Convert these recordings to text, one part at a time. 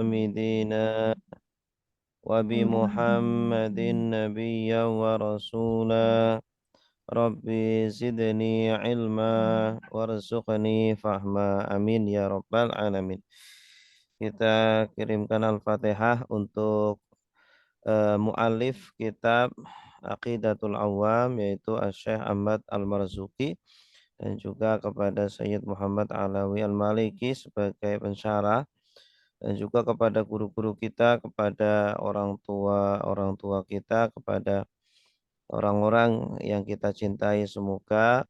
دينا وبمحمد نبيا ورسولا ربي زدني علما warzuqni fahma amin ya rabbal alamin. Kita kirimkan Al-Fatihah untuk muallif kitab Aqidatul Awam yaitu Syekh Ahmad Al-Marzuki, dan juga kepada Sayyid Muhammad Alawi Al-Maliki sebagai pensyarah, dan juga kepada guru-guru kita, kepada orang tua kita, kepada orang-orang yang kita cintai. Semoga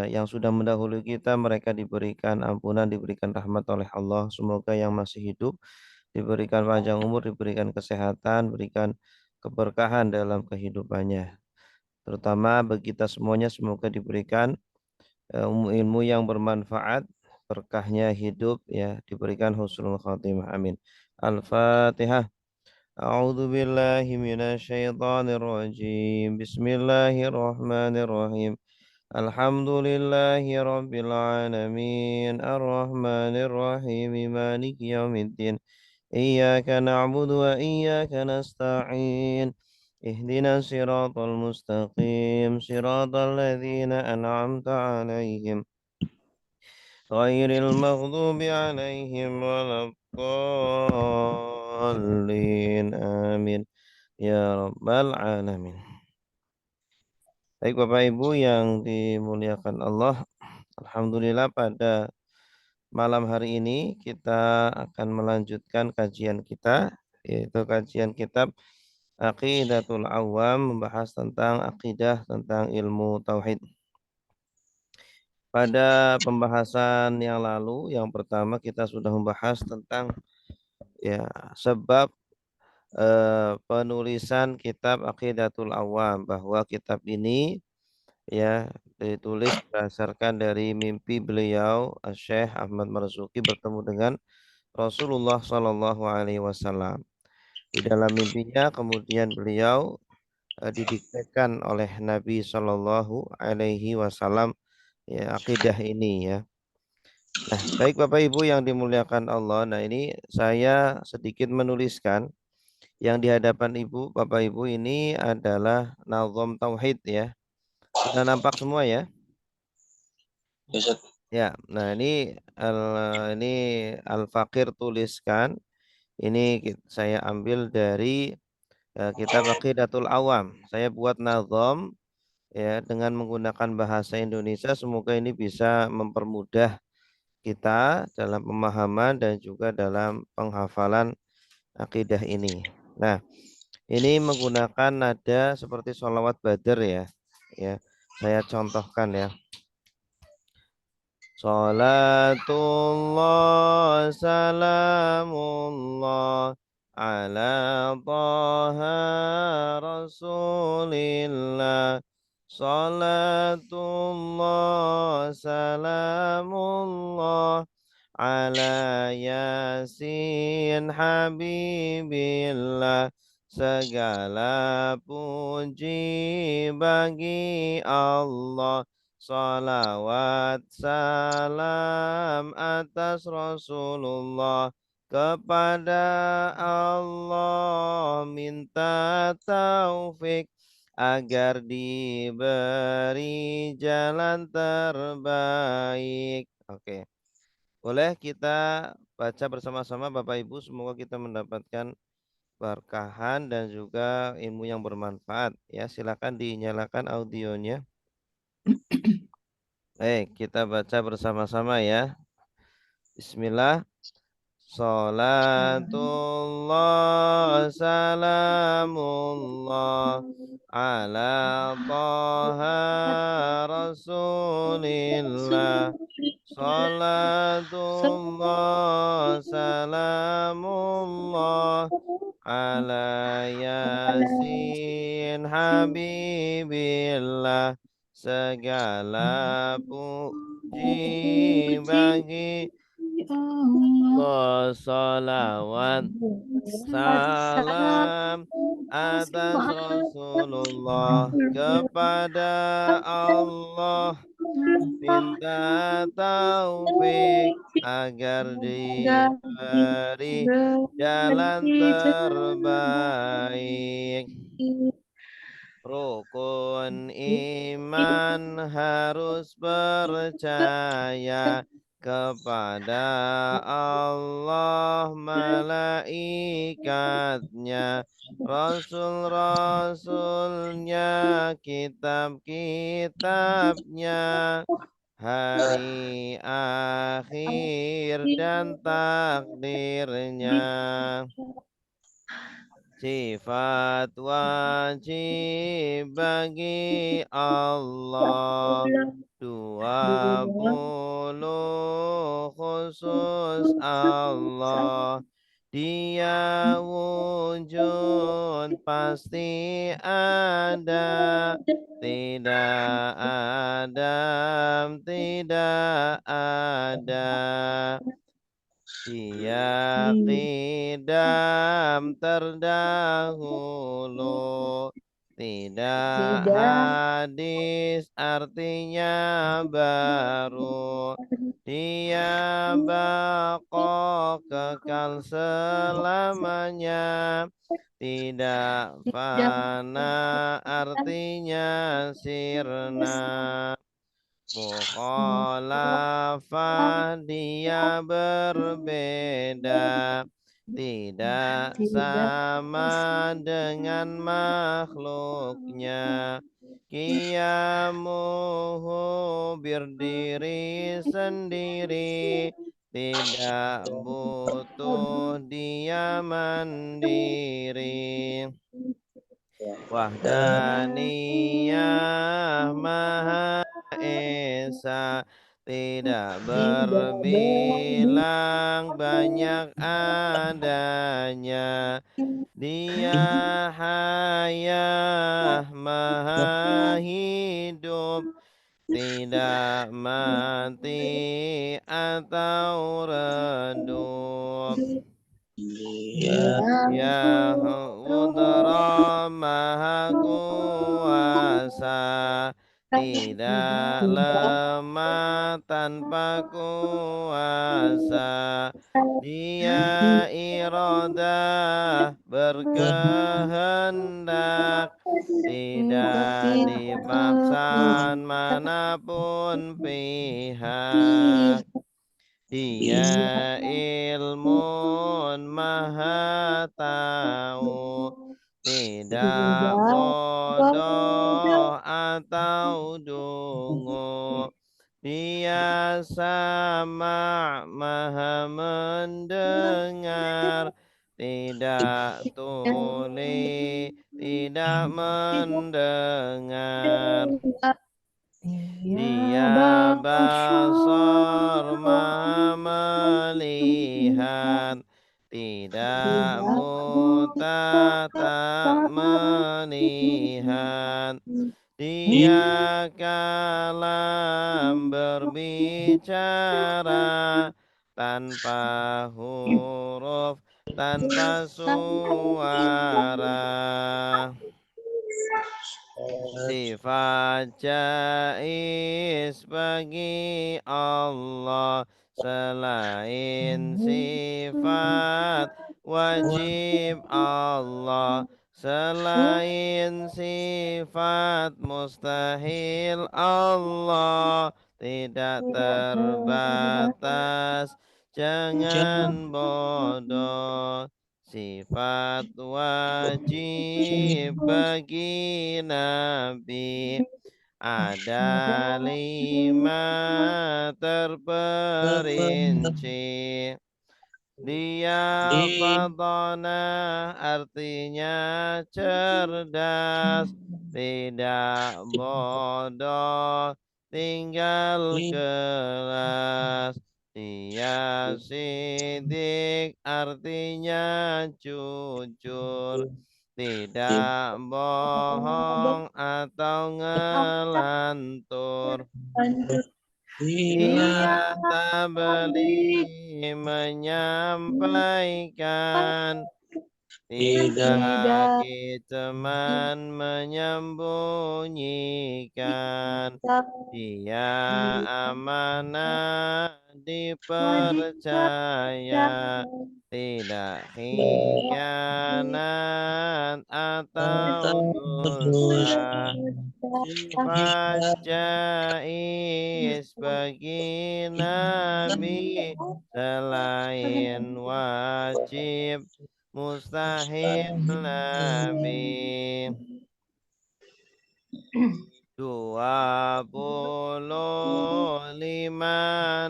yang sudah mendahului kita, mereka diberikan ampunan, diberikan rahmat oleh Allah. Semoga yang masih hidup diberikan panjang umur, diberikan kesehatan, berikan keberkahan dalam kehidupannya. Terutama bagi kita semuanya, semoga diberikan ilmu yang bermanfaat, berkahnya hidup, ya, diberikan husnul khatimah. Amin. Al-Fatihah. A'udzu billahi minasyaitonir rajim. Bismillahirrahmanirrahim. Alhamdulillahi rabbil alamin. Arrahmanir rahim. Maliki yaumiddin. Iyyaka na'budu wa iyyaka nasta'in. Ihdinas siratal mustaqim. Siratal ladzina an'amta 'alaihim ghairil maghdubi 'alaihim waladdallin. Amin ya rabbal alamin. Baik Bapak Ibu yang dimuliakan Allah, alhamdulillah pada malam hari ini kita akan melanjutkan kajian kita, yaitu kajian kitab Aqidatul Awam, membahas tentang akidah, tentang ilmu tauhid. Pada pembahasan yang lalu, yang pertama kita sudah membahas tentang, ya, sebab penulisan kitab Aqidatul Awam, bahwa kitab ini, ya, ditulis berdasarkan dari mimpi beliau Syekh Ahmad Marzuki bertemu dengan Rasulullah Shallallahu Alaihi Wasallam. Di dalam mimpinya kemudian beliau didiktekan oleh Nabi Shallallahu Alaihi Wasallam, ya, akidah ini, ya. Nah, baik Bapak Ibu yang dimuliakan Allah. Nah, ini saya sedikit menuliskan yang di hadapan Ibu, Bapak Ibu, ini adalah nazom tauhid, ya. Sudah nampak semua, ya? Ya. Nah, ini Al-Fakir tuliskan. Ini saya ambil dari kitab Aqidatul Awam. Saya buat nazom, ya, dengan menggunakan bahasa Indonesia. Semoga ini bisa mempermudah kita dalam pemahaman dan juga dalam penghafalan akidah ini. Nah, ini menggunakan nada seperti sholawat badar, ya. Ya, saya contohkan, ya. Salatullah salamullah ala taha rasulillah. Salatullah salamullah ala yasin habibillah. Segala puji bagi Allah. Salawat salam atas Rasulullah. Kepada Allah minta taufik agar diberi jalan terbaik. Oke. Boleh kita baca bersama-sama Bapak Ibu, semoga kita mendapatkan berkahan dan juga ilmu yang bermanfaat, ya. Silakan dinyalakan audionya. Baik, kita baca bersama-sama, ya. Bismillah. Salatullah salamullah ala taha rasulillah. Salatullah salamullah ala yasin habibillah. Segala puji bagi Allah. Salawat salam atas Rasulullah. Kepada Allah minta taufik agar diberi jalan terbaik. Rukun iman harus percaya kepada Allah, malaikatnya, rasul-rasulnya, kitab-kitabnya, hari akhir dan takdirnya. Sifat wajib bagi Allah 20 khusus Allah. Dia wujud pasti ada, tidak ada, tidak ada. Dia qidam terdahulu, tidak hadis artinya baru. Dia baqa kekal selamanya, tidak fana artinya sirna. Mukhalafah dia berbeda, tidak sama dengan makhluknya. Qiyamuhu berdiri sendiri, tidak butuh dia mandiri. Wahdaniyah Maha Esa, tidak berbilang banyak adanya. Dia Hayah Maha Hidup, tidak mati atau redup. Ya Qudra Maha Kuasa, tidak lemah tanpa kuasa. Dia iradah berkehendak, tidak dipaksa manapun pihak. Dia ilmun maha tahu, tidak bodoh atau dungu. Dia sama maha mendengar, tidak tuli, tidak mendengar. Dia basar maha melihat, tidak buta tak melihat. Dia kalam berbicara tanpa huruf, tanpa suara. Sifat jais bagi Allah selain sifat wajib Allah, selain sifat mustahil Allah, tidak terbatas, jangan bodoh. Sifat wajib bagi Nabi ada 5 terperinci. Dia fadana artinya cerdas, tidak bodoh, tinggal kelas. Dia sidik artinya jujur, tidak bohong atau ngelantur. Dia tabeli menyampaikan, Tidak tidak teman menyembunyikan, dia amanah dipercaya, tidak khianat atau dusta. Sifat jais bagi Nabi selain wajib mustahil Nabi. 25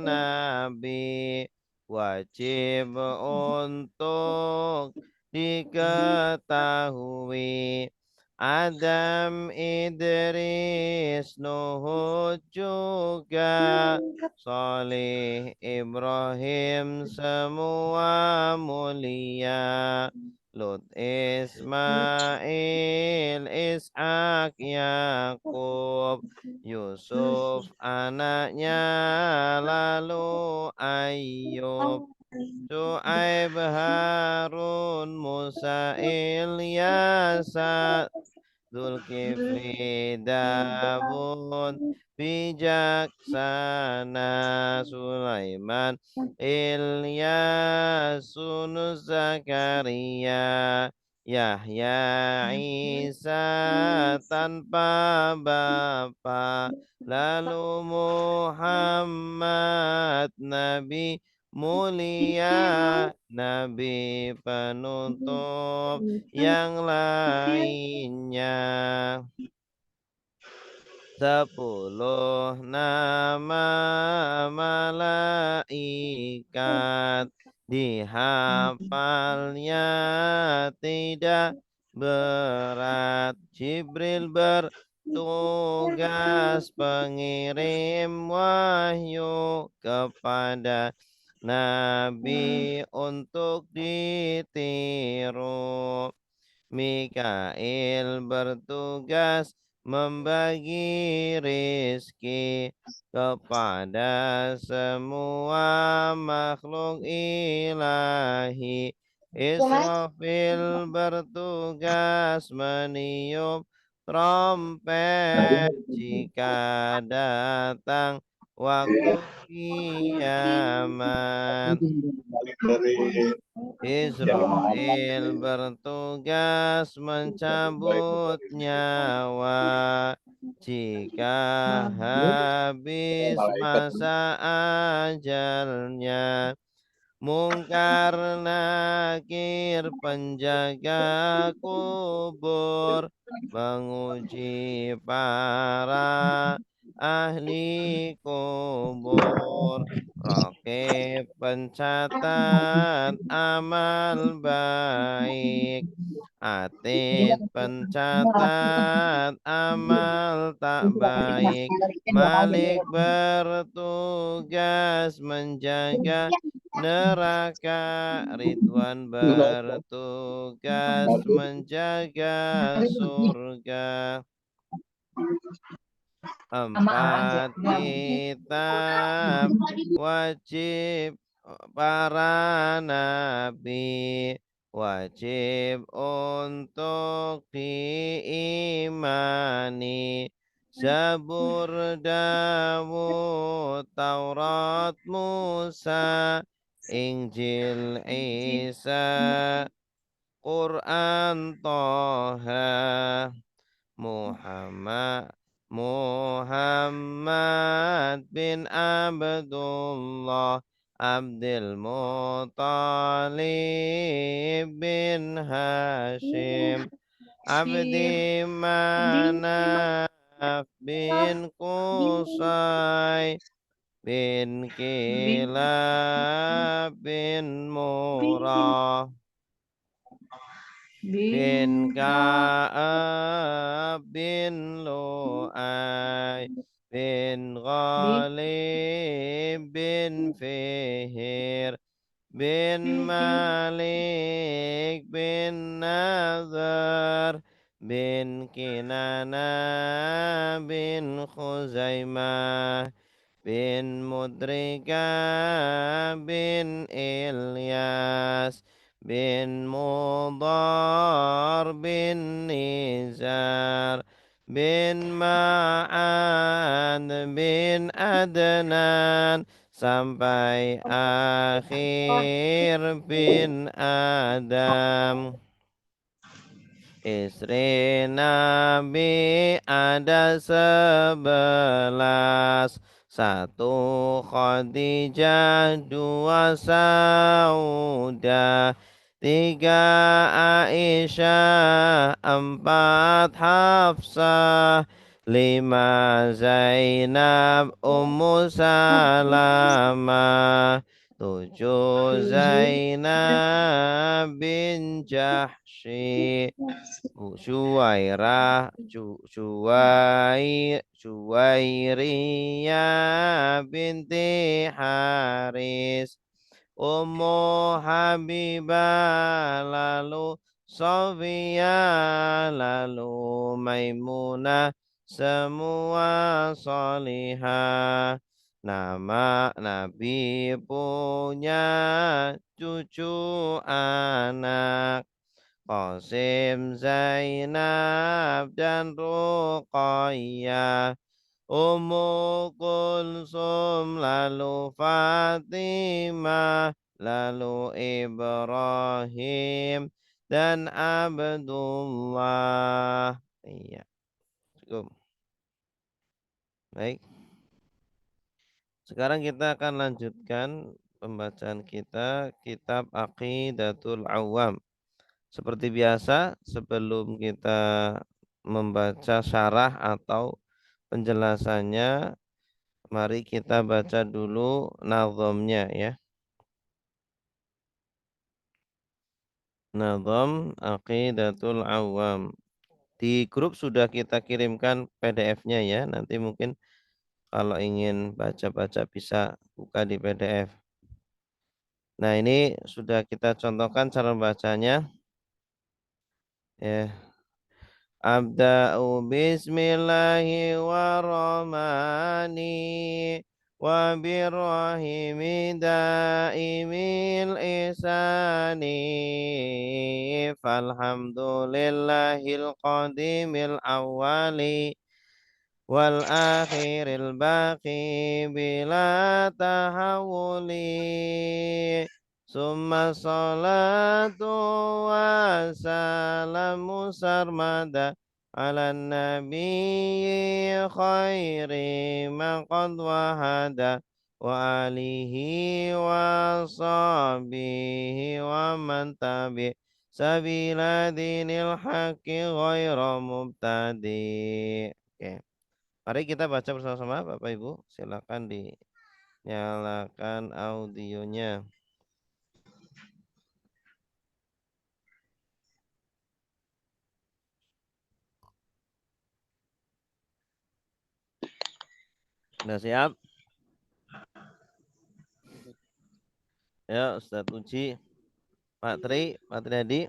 nabi wajib untuk diketahui. Adam, Idris, Nuh juga Salih, Ibrahim semua mulia. Lut, Ismail, Ishak, Yakub, Yusuf anaknya, lalu Ayub, Shu'aib, Harun, Musa, Ilyas, Zulkifli, Dawud, bijaksana, Sulaiman, Ilyas, Yunus, Zakaria, Yahya, Isa tanpa bapa, lalu Muhammad, Nabi mulia, Nabi penutup yang lainnya. 10 nama malaikat dihafalnya tidak berat. Jibril bertugas pengirim wahyu kepada Nabi untuk ditiru. Mikail bertugas membagi rizki kepada semua makhluk ilahi. Israfil bertugas meniup trompet jika datang waktu kiamat. Israel bertugas mencabut nyawa jika habis masa ajalnya. Mungkar nakir penjaga kubur menguji para ahli kubur. Rakib pencatat amal baik, Atid pencatat amal tak baik. Malik bertugas menjaga neraka, Ridwan bertugas menjaga surga. 4 kitab wajib para nabi, wajib untuk diimani. Zabur, Dawud, Taurat, Musa, Injil, Isa, Quran, Toha, Muhammad Muhammad bin Abdullah, Abdul Muttalib bin Hashim, Abdi Manaf bin Qusay bin Kilab bin Murrah bin Ka'ab bin Lu'ay bin Ghalib bin Fihir bin Malik bin Nazar bin Kinana bin Khuzaimah bin Mudrika bin Ilyas bin Mudhar bin Nizar bin Ma'an bin Adnan sampai akhir bin Adam. Istri Nabi ada 11, satu Khadijah, dua Saudah, tiga Aisyah, empat Hafsah, lima Zainab, Ummu Salamah, tujuh Zainab bin Jahsy, Syuwairah, Syuwairiyah binti Haris, Ummu Habibah, lalu Sofiyah, lalu Maimunah, semua solihah. Nama Nabi punya cucu anak Qasim, Zainab, dan Ruqayyah, Ummu Kulsum, lalu Fatimah, lalu Ibrahim, dan Abdullah. Iya, cukup. Baik, sekarang kita akan lanjutkan pembacaan kita kitab Aqidatul Awam. Seperti biasa, sebelum kita membaca syarah atau penjelasannya, mari kita baca dulu nazamnya ya. Nazam Aqidatul Awam. Di grup sudah kita kirimkan PDF-nya ya. Nanti mungkin kalau ingin baca-baca bisa buka di PDF. Nah, ini sudah kita contohkan cara bacanya. Ya. Abda'u bismillahi wa rahmani wa birrahimi daimil isani falhamdulillahil qadimil awwali wal akhiril baqi bila tahawuli summa salatu wa salamu sarmada ala nabiyyi khairi man qad wahada wa alihi wa sahbihi wa man tabi sabila dinil haqqi ghairu mubtadi. Oke. Mari kita baca bersama-sama Bapak Ibu. Silakan dinyalakan audionya. Sudah siap? Ya, Ustadz Uji, Pak Tri Hadi.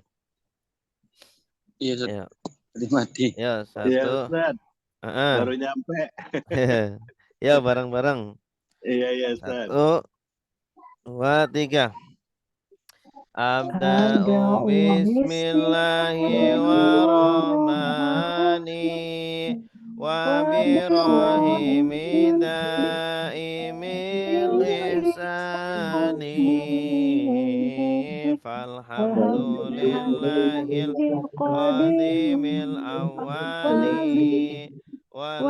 Iya, Ya, tadi mati. ya Iya, satu. Ustaz. Baru nyampe. Ya, bareng-bareng. Iya, Ustaz. Satu, dua, tiga. Abda'u bismillahi wa rahmani wa birahimi daimil ihsani falhamdulillahil qadimil awwali wal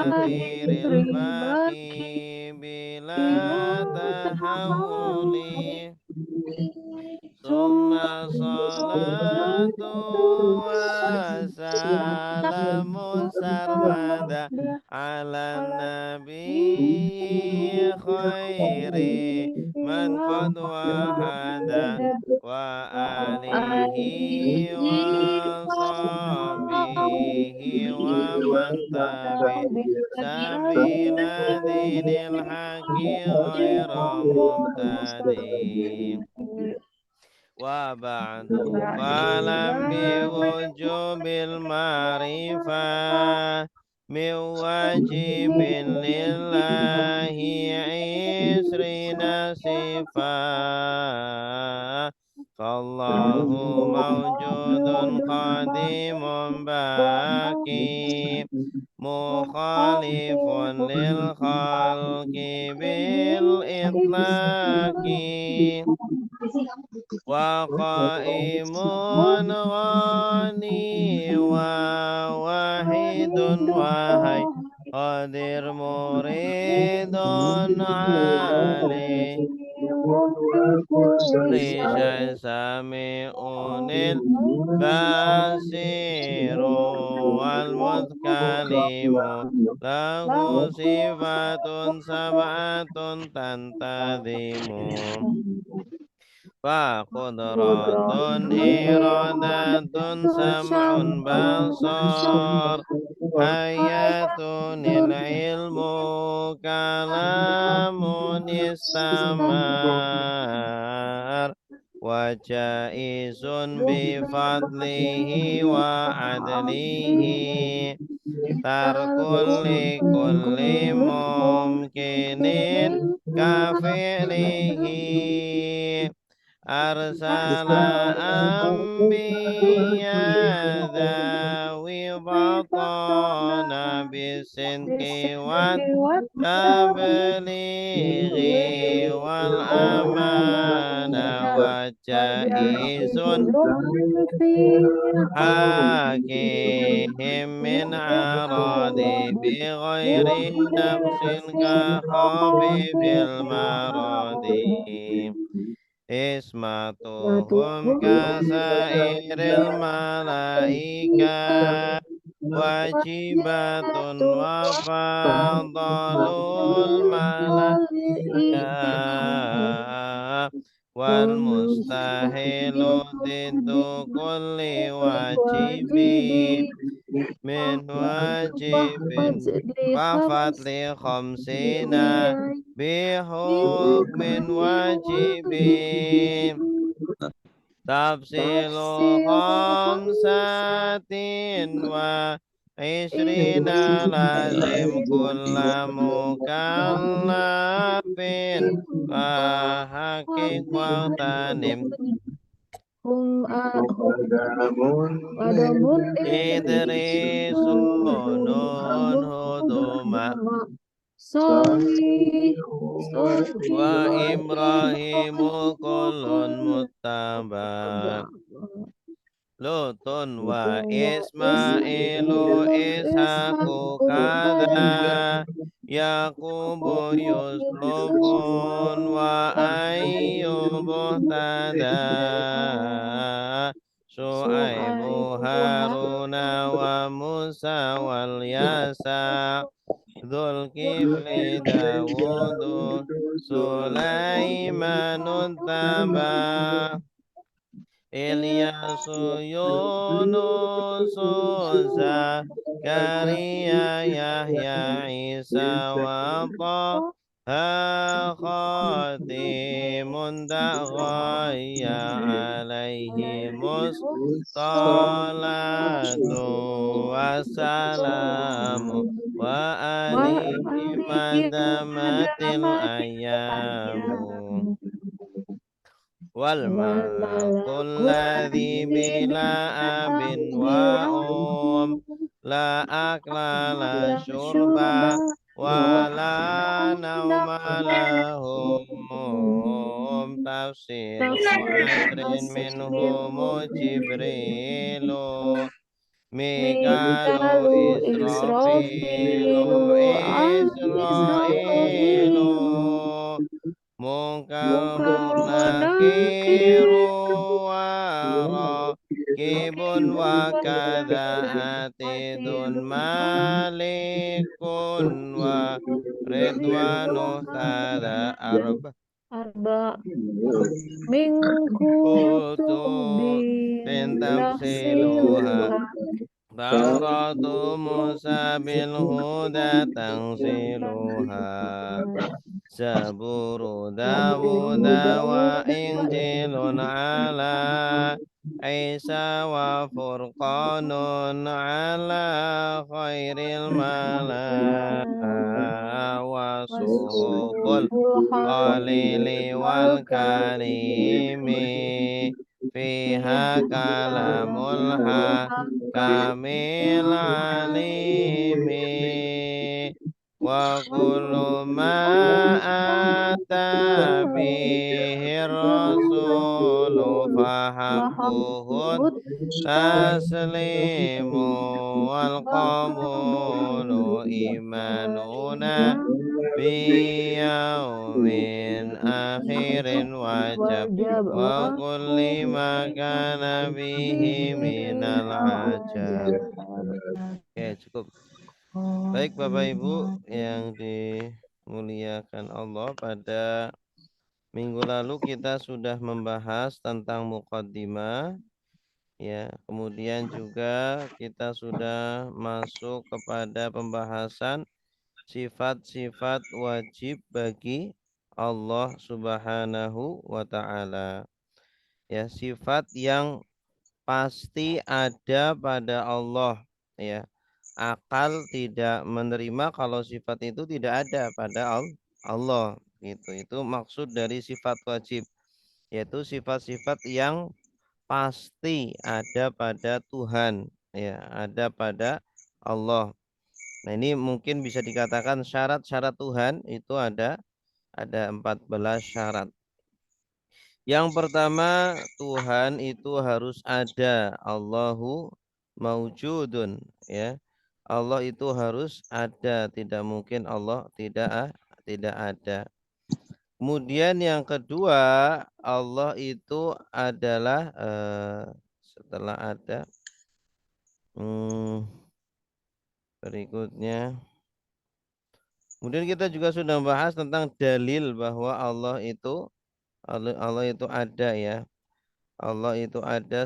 akhiril baqi bila tahawuli summa salatu wa salamu sarmada ala nabi khairi man qad wahada wa alihi wa sahbihi wa man tabi sabila dinil haqi ghairu mubtadi. Wa ba'du fa'lam bi wujubil ma'rifah min wajibin lillahi isrina sifah فالله موجود قديم باقي مخالف للخلق بالإطلاق وقائم غني وواحد وهي قادر مريد عليه ريش سميع البصير والمتكلم له صفات سبعة تنتظم فقدرة إرادة سمع بصر حياة العلم كلام استمر وجائز بفضله وعدله ترك لكل ممكن كفعله أرسل أنبياء ذوي بطن بالصدق والتبليغ والأمانة وجائز حاكيهم من عراض بغير نقص كخفيف المرض اسمتهم كسائر الملائكة واجبة وفضل الملائكة والمستحيل ضد كل واجب من واجب ففضل خمسين بحكم واجب تفصيل خمسة وعشرين لازم كل مكلف وحقق واغتنم إدريس نون هدوما وإبراهيم كل متبع لوط وإسماعيل إسحاق كذا يعقوب يوسف وأيوب اهتدى شعيب هارون وموسى واليسع ذو الكفل داود سليمان اتبع إلياس يونس زكريا يحيى عيسى وطه خاتم دعوى عليهم الصلاة والسلام وآلهم ما دامت الأيام والملك الذي بلا أب وأم لا أكل لا شرب ولا نوم لهم تفسير عشر منهم جبريل ميكال إسرافيل إسرائيل منكر نكير وراكب وكذا عتيد مالك ورضوان كذا أربع من كتب تفصيلها توراة موسى بالهدى تنزيلها زبور داود وإنجيل على عيسى وفرقان على خير الملا وصحف الخليل والكريم fiha kalamul hakamil alimi wa kullu ma ata bihi rasulu fahaqquhu taslimu wal qabulu imanuna biyaumin akhirin wajib wa kulli ma kana bihi minal ajab. Oke, cukup. Baik Bapak Ibu yang dimuliakan Allah, pada minggu lalu kita sudah membahas tentang muqaddimah, ya. Kemudian juga kita sudah masuk kepada pembahasan sifat-sifat wajib bagi Allah Subhanahu wa taala. Ya, sifat yang pasti ada pada Allah, ya. Akal tidak menerima kalau sifat itu tidak ada pada Allah, gitu. Itu maksud dari sifat wajib, yaitu sifat-sifat yang pasti ada pada Tuhan, ya, ada pada Allah. Nah, ini mungkin bisa dikatakan syarat-syarat Tuhan itu ada 14 syarat. Yang pertama, Tuhan itu harus ada. Allahu maujudun, ya. Allah itu harus ada, tidak mungkin Allah tidak ada. Kemudian yang kedua, Allah itu adalah setelah ada, berikutnya. Kemudian kita juga sudah bahas tentang dalil bahwa Allah itu ada, ya. Allah itu ada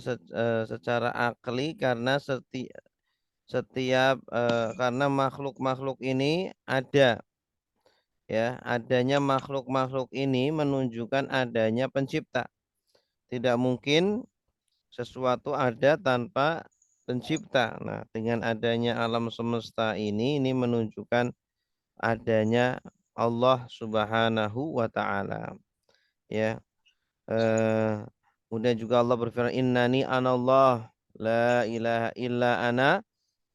secara akli karena setiap karena makhluk-makhluk ini ada, ya. Adanya makhluk-makhluk ini menunjukkan adanya pencipta. Tidak mungkin sesuatu ada tanpa pencipta. Nah, dengan adanya alam semesta ini menunjukkan adanya Allah Subhanahu wa taala, ya. Kemudian juga Allah berfirman, innani anallah la ilaha illa ana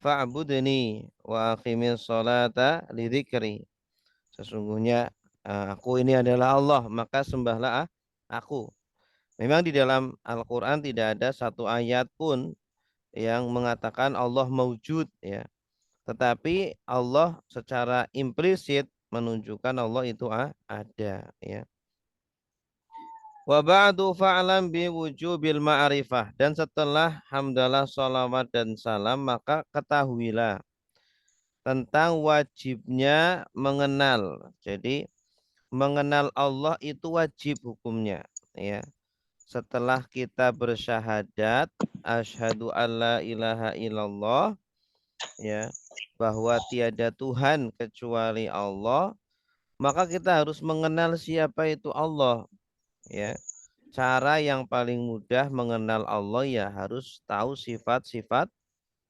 fa'budni wa aqimis salata lidzikri. Sesungguhnya aku ini adalah Allah, maka sembahlah aku. Memang di dalam Al-Qur'an tidak ada satu ayat pun yang mengatakan Allah maujud, ya. Tetapi Allah secara implisit menunjukkan Allah itu ada, ya. Wa ba'du fa'lam bi wujubil ma'rifah. Dan setelah hamdalah, salawat dan salam, maka ketahuilah tentang wajibnya mengenal. Jadi mengenal Allah itu wajib hukumnya, ya. Setelah kita bersyahadat asyhadu alla ilaha illallah, ya, bahwa tiada Tuhan kecuali Allah, maka kita harus mengenal siapa itu Allah, ya. Cara yang paling mudah mengenal Allah ya harus tahu sifat-sifat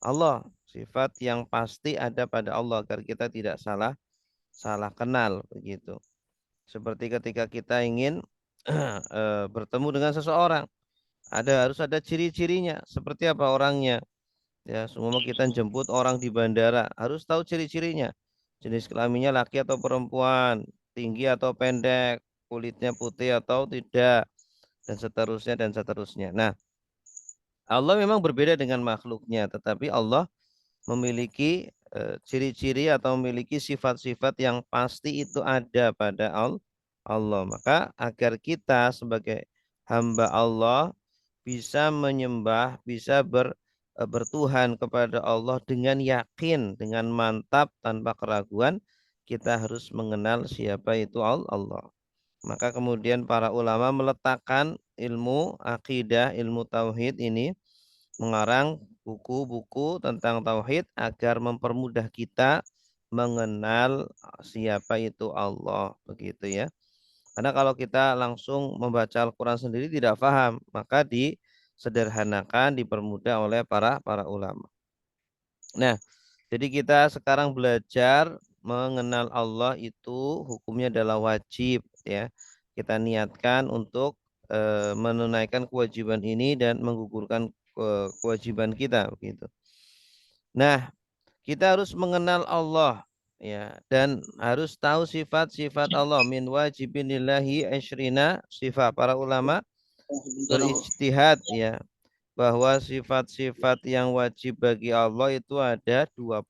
Allah, sifat yang pasti ada pada Allah agar kita tidak salah kenal, begitu. Seperti ketika kita ingin bertemu dengan seseorang, harus ada ciri-cirinya, seperti apa orangnya. Ya, semua kita jemput orang di bandara, harus tahu ciri-cirinya. Jenis kelaminnya laki atau perempuan, tinggi atau pendek, kulitnya putih atau tidak, dan seterusnya dan seterusnya. Nah, Allah memang berbeda dengan makhluknya, tetapi Allah memiliki ciri-ciri atau memiliki sifat-sifat yang pasti itu ada pada Allah. Maka agar kita sebagai hamba Allah bisa menyembah, bisa bertuhan kepada Allah dengan yakin, dengan mantap, tanpa keraguan, kita harus mengenal siapa itu Allah. Maka kemudian para ulama meletakkan ilmu akidah, ilmu tauhid ini, mengarang buku-buku tentang tauhid agar mempermudah kita mengenal siapa itu Allah, begitu, ya. Karena kalau kita langsung membaca Al-Quran sendiri tidak paham, maka disederhanakan, dipermudah oleh para ulama. Nah, jadi kita sekarang belajar mengenal Allah itu hukumnya adalah wajib, ya. Kita niatkan untuk menunaikan kewajiban ini dan menggugurkan kewajiban kita begitu. Nah, kita harus mengenal Allah ya dan harus tahu sifat-sifat Allah. Min wajibinillahi asyrina sifat. Para ulama berijtihad ya bahwa sifat-sifat yang wajib bagi Allah itu ada 20.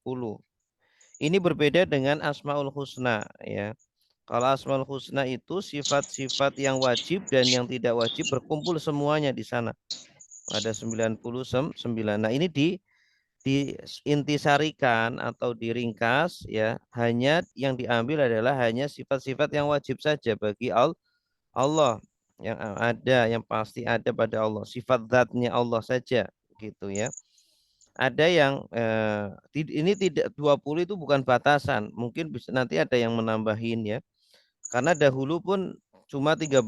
Ini berbeda dengan Asmaul Husna ya. Kalau Asmaul Husna itu sifat-sifat yang wajib dan yang tidak wajib berkumpul semuanya di sana. Ada 99. Nah, ini diintisarikan atau diringkas ya, hanya yang diambil adalah hanya sifat-sifat yang wajib saja bagi Allah yang ada, yang pasti ada pada Allah, sifat zatnya Allah saja gitu ya. Ada yang ini tidak 20 itu bukan batasan, mungkin bisa nanti ada yang menambahin ya. Karena dahulu pun cuma 13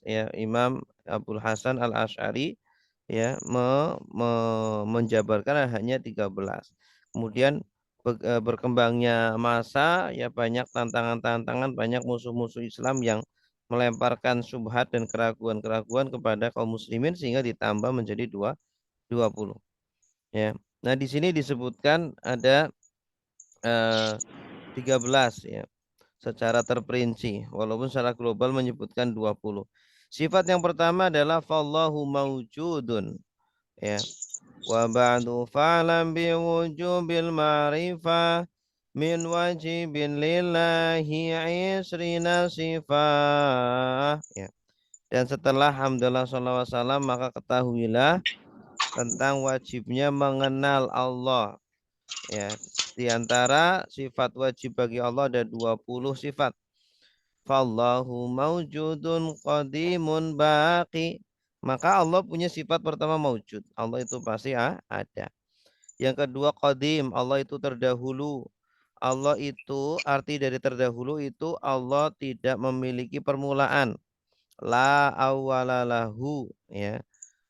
ya, Imam Abdul Hasan Al-Asy'ari ya menjabarkan hanya 13. Kemudian berkembangnya masa ya, banyak tantangan-tantangan, banyak musuh-musuh Islam yang melemparkan syubhat dan keraguan-keraguan kepada kaum muslimin sehingga ditambah menjadi 20 ya. Nah, di sini disebutkan ada 13 ya secara terperinci, walaupun secara global menyebutkan 20. Sifat yang pertama adalah fallahu maujudun ya. Wa ba'du fa'lam bi wujubil ma'rifah min wajibin lillahi isrina sifah ya. Dan setelah hamdalah sallallahu alaihi wasallam maka ketahuilah tentang wajibnya mengenal Allah ya. Di antara sifat wajib bagi Allah ada 20 sifat. Fallahu maujudun qadimun baqi. Maka Allah punya sifat pertama maujud. Allah itu pasti ada. Yang kedua qadim, Allah itu terdahulu. Allah itu arti dari terdahulu itu Allah tidak memiliki permulaan. La awwalalahu ya.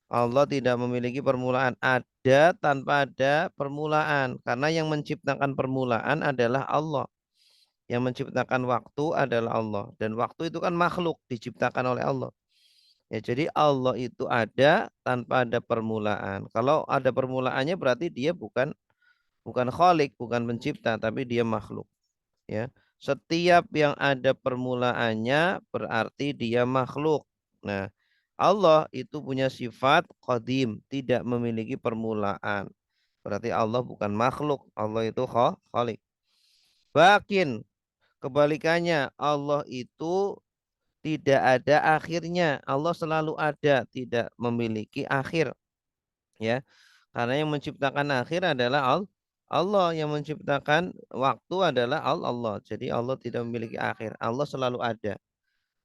Allah tidak memiliki permulaan. Ada tanpa ada permulaan. Karena yang menciptakan permulaan adalah Allah. Yang menciptakan waktu adalah Allah. Dan waktu itu kan makhluk diciptakan oleh Allah. Ya, jadi Allah itu ada tanpa ada permulaan. Kalau ada permulaannya berarti dia bukan khalik, bukan pencipta, tapi dia makhluk. Ya, setiap yang ada permulaannya berarti dia makhluk. Nah, Allah itu punya sifat qadim, tidak memiliki permulaan. Berarti Allah bukan makhluk, Allah itu khalik. Bakin, kebalikannya, Allah itu tidak ada akhirnya. Allah selalu ada, tidak memiliki akhir. Ya, karena yang menciptakan akhir adalah Allah, yang menciptakan waktu adalah Allah. Jadi Allah tidak memiliki akhir. Allah selalu ada.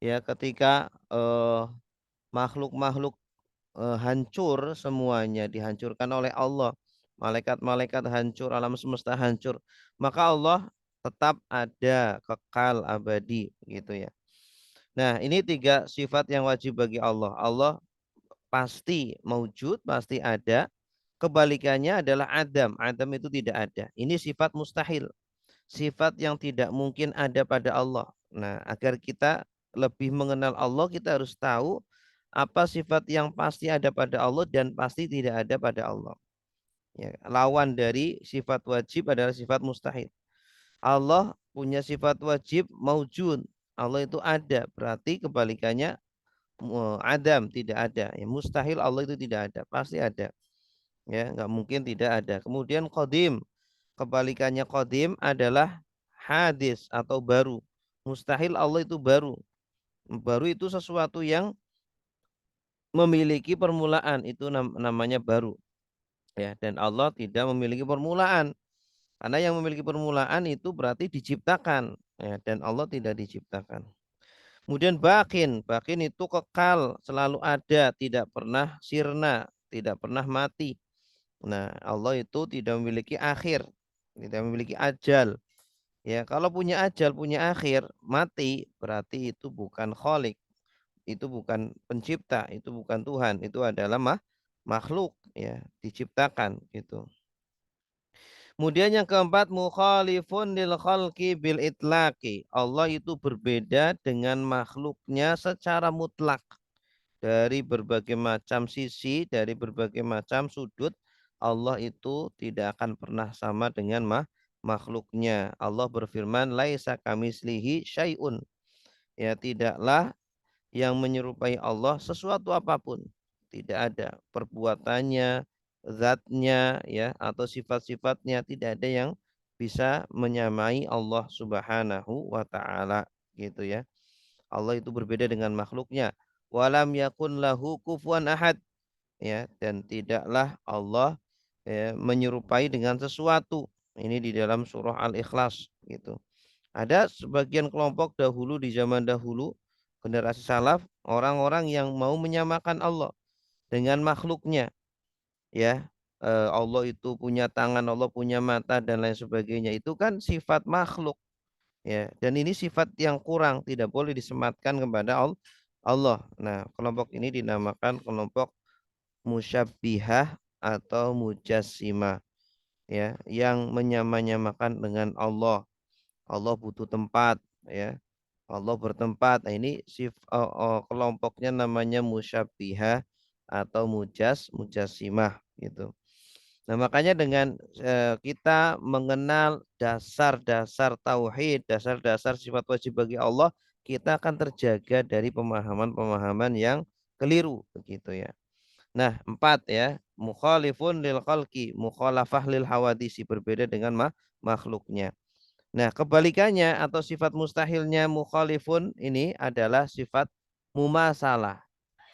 Ya, ketika makhluk-makhluk hancur semuanya dihancurkan oleh Allah. Malaikat-malaikat hancur, alam semesta hancur. Maka Allah tetap ada, kekal, abadi, gitu ya. Nah, ini 3 sifat yang wajib bagi Allah. Allah pasti maujud, pasti ada. Kebalikannya adalah Adam. Adam itu tidak ada. Ini sifat mustahil. Sifat yang tidak mungkin ada pada Allah. Nah, agar kita lebih mengenal Allah, kita harus tahu apa sifat yang pasti ada pada Allah dan pasti tidak ada pada Allah. Ya, lawan dari sifat wajib adalah sifat mustahil. Allah punya sifat wajib maujud. Allah itu ada. Berarti kebalikannya Adam, tidak ada. Ya, mustahil Allah itu tidak ada. Pasti ada. Ya, nggak mungkin tidak ada. Kemudian qadim, kebalikannya qadim adalah hadis atau baru. Mustahil Allah itu baru. Baru itu sesuatu yang memiliki permulaan, itu namanya baru. Ya, dan Allah tidak memiliki permulaan. Karena yang memiliki permulaan itu berarti diciptakan, ya, dan Allah tidak diciptakan. Kemudian bakin itu kekal, selalu ada, tidak pernah sirna, tidak pernah mati. Nah, Allah itu tidak memiliki akhir, tidak memiliki ajal. Ya, kalau punya ajal, punya akhir, mati, berarti itu bukan khalik, itu bukan pencipta, itu bukan Tuhan, itu adalah makhluk, ya, diciptakan gitu. Kemudian yang keempat, mukhalifun lil khalqi bil itlaqi. Allah itu berbeda dengan makhluknya secara mutlak. dari berbagai macam sisi, dari berbagai macam sudut, Allah itu tidak akan pernah sama dengan makhluknya. Allah berfirman, laisa kamislihi syai'un. Ya, tidaklah yang menyerupai Allah sesuatu apapun. Tidak ada perbuatannya, zatnya, ya, atau sifat-sifatnya, tidak ada yang bisa menyamai Allah Subhanahu wa taala, gitu ya. Allah itu berbeda dengan makhluknya. Walam yakun lahu kufuwan ahad, ya, dan tidaklah Allah, ya, menyerupai dengan sesuatu. Ini di dalam surah Al-Ikhlas, gitu. Ada sebagian kelompok dahulu, di zaman dahulu, generasi salaf, orang-orang yang mau menyamakan Allah dengan makhluknya, ya. Allah itu punya tangan, Allah punya mata dan lain sebagainya. Itu kan sifat makhluk, ya. Dan ini sifat yang kurang, tidak boleh disematkan kepada Allah. Nah, kelompok ini dinamakan kelompok musyabbihah atau mujassimah, ya, yang menyamakan dengan Allah. Allah butuh tempat, ya. Allah bertempat. Nah, ini kelompoknya namanya musyabbihah atau mujassimah, gitu. Nah, makanya dengan kita mengenal dasar-dasar tauhid, dasar-dasar sifat wajib bagi Allah, kita akan terjaga dari pemahaman-pemahaman yang keliru, begitu ya. Nah, 4 ya, mukhalifun lil khalqi, mukhalafah lil hawadisi, berbeda dengan makhluknya. Nah, kebalikannya atau sifat mustahilnya mukhalifun ini adalah sifat mumasalah.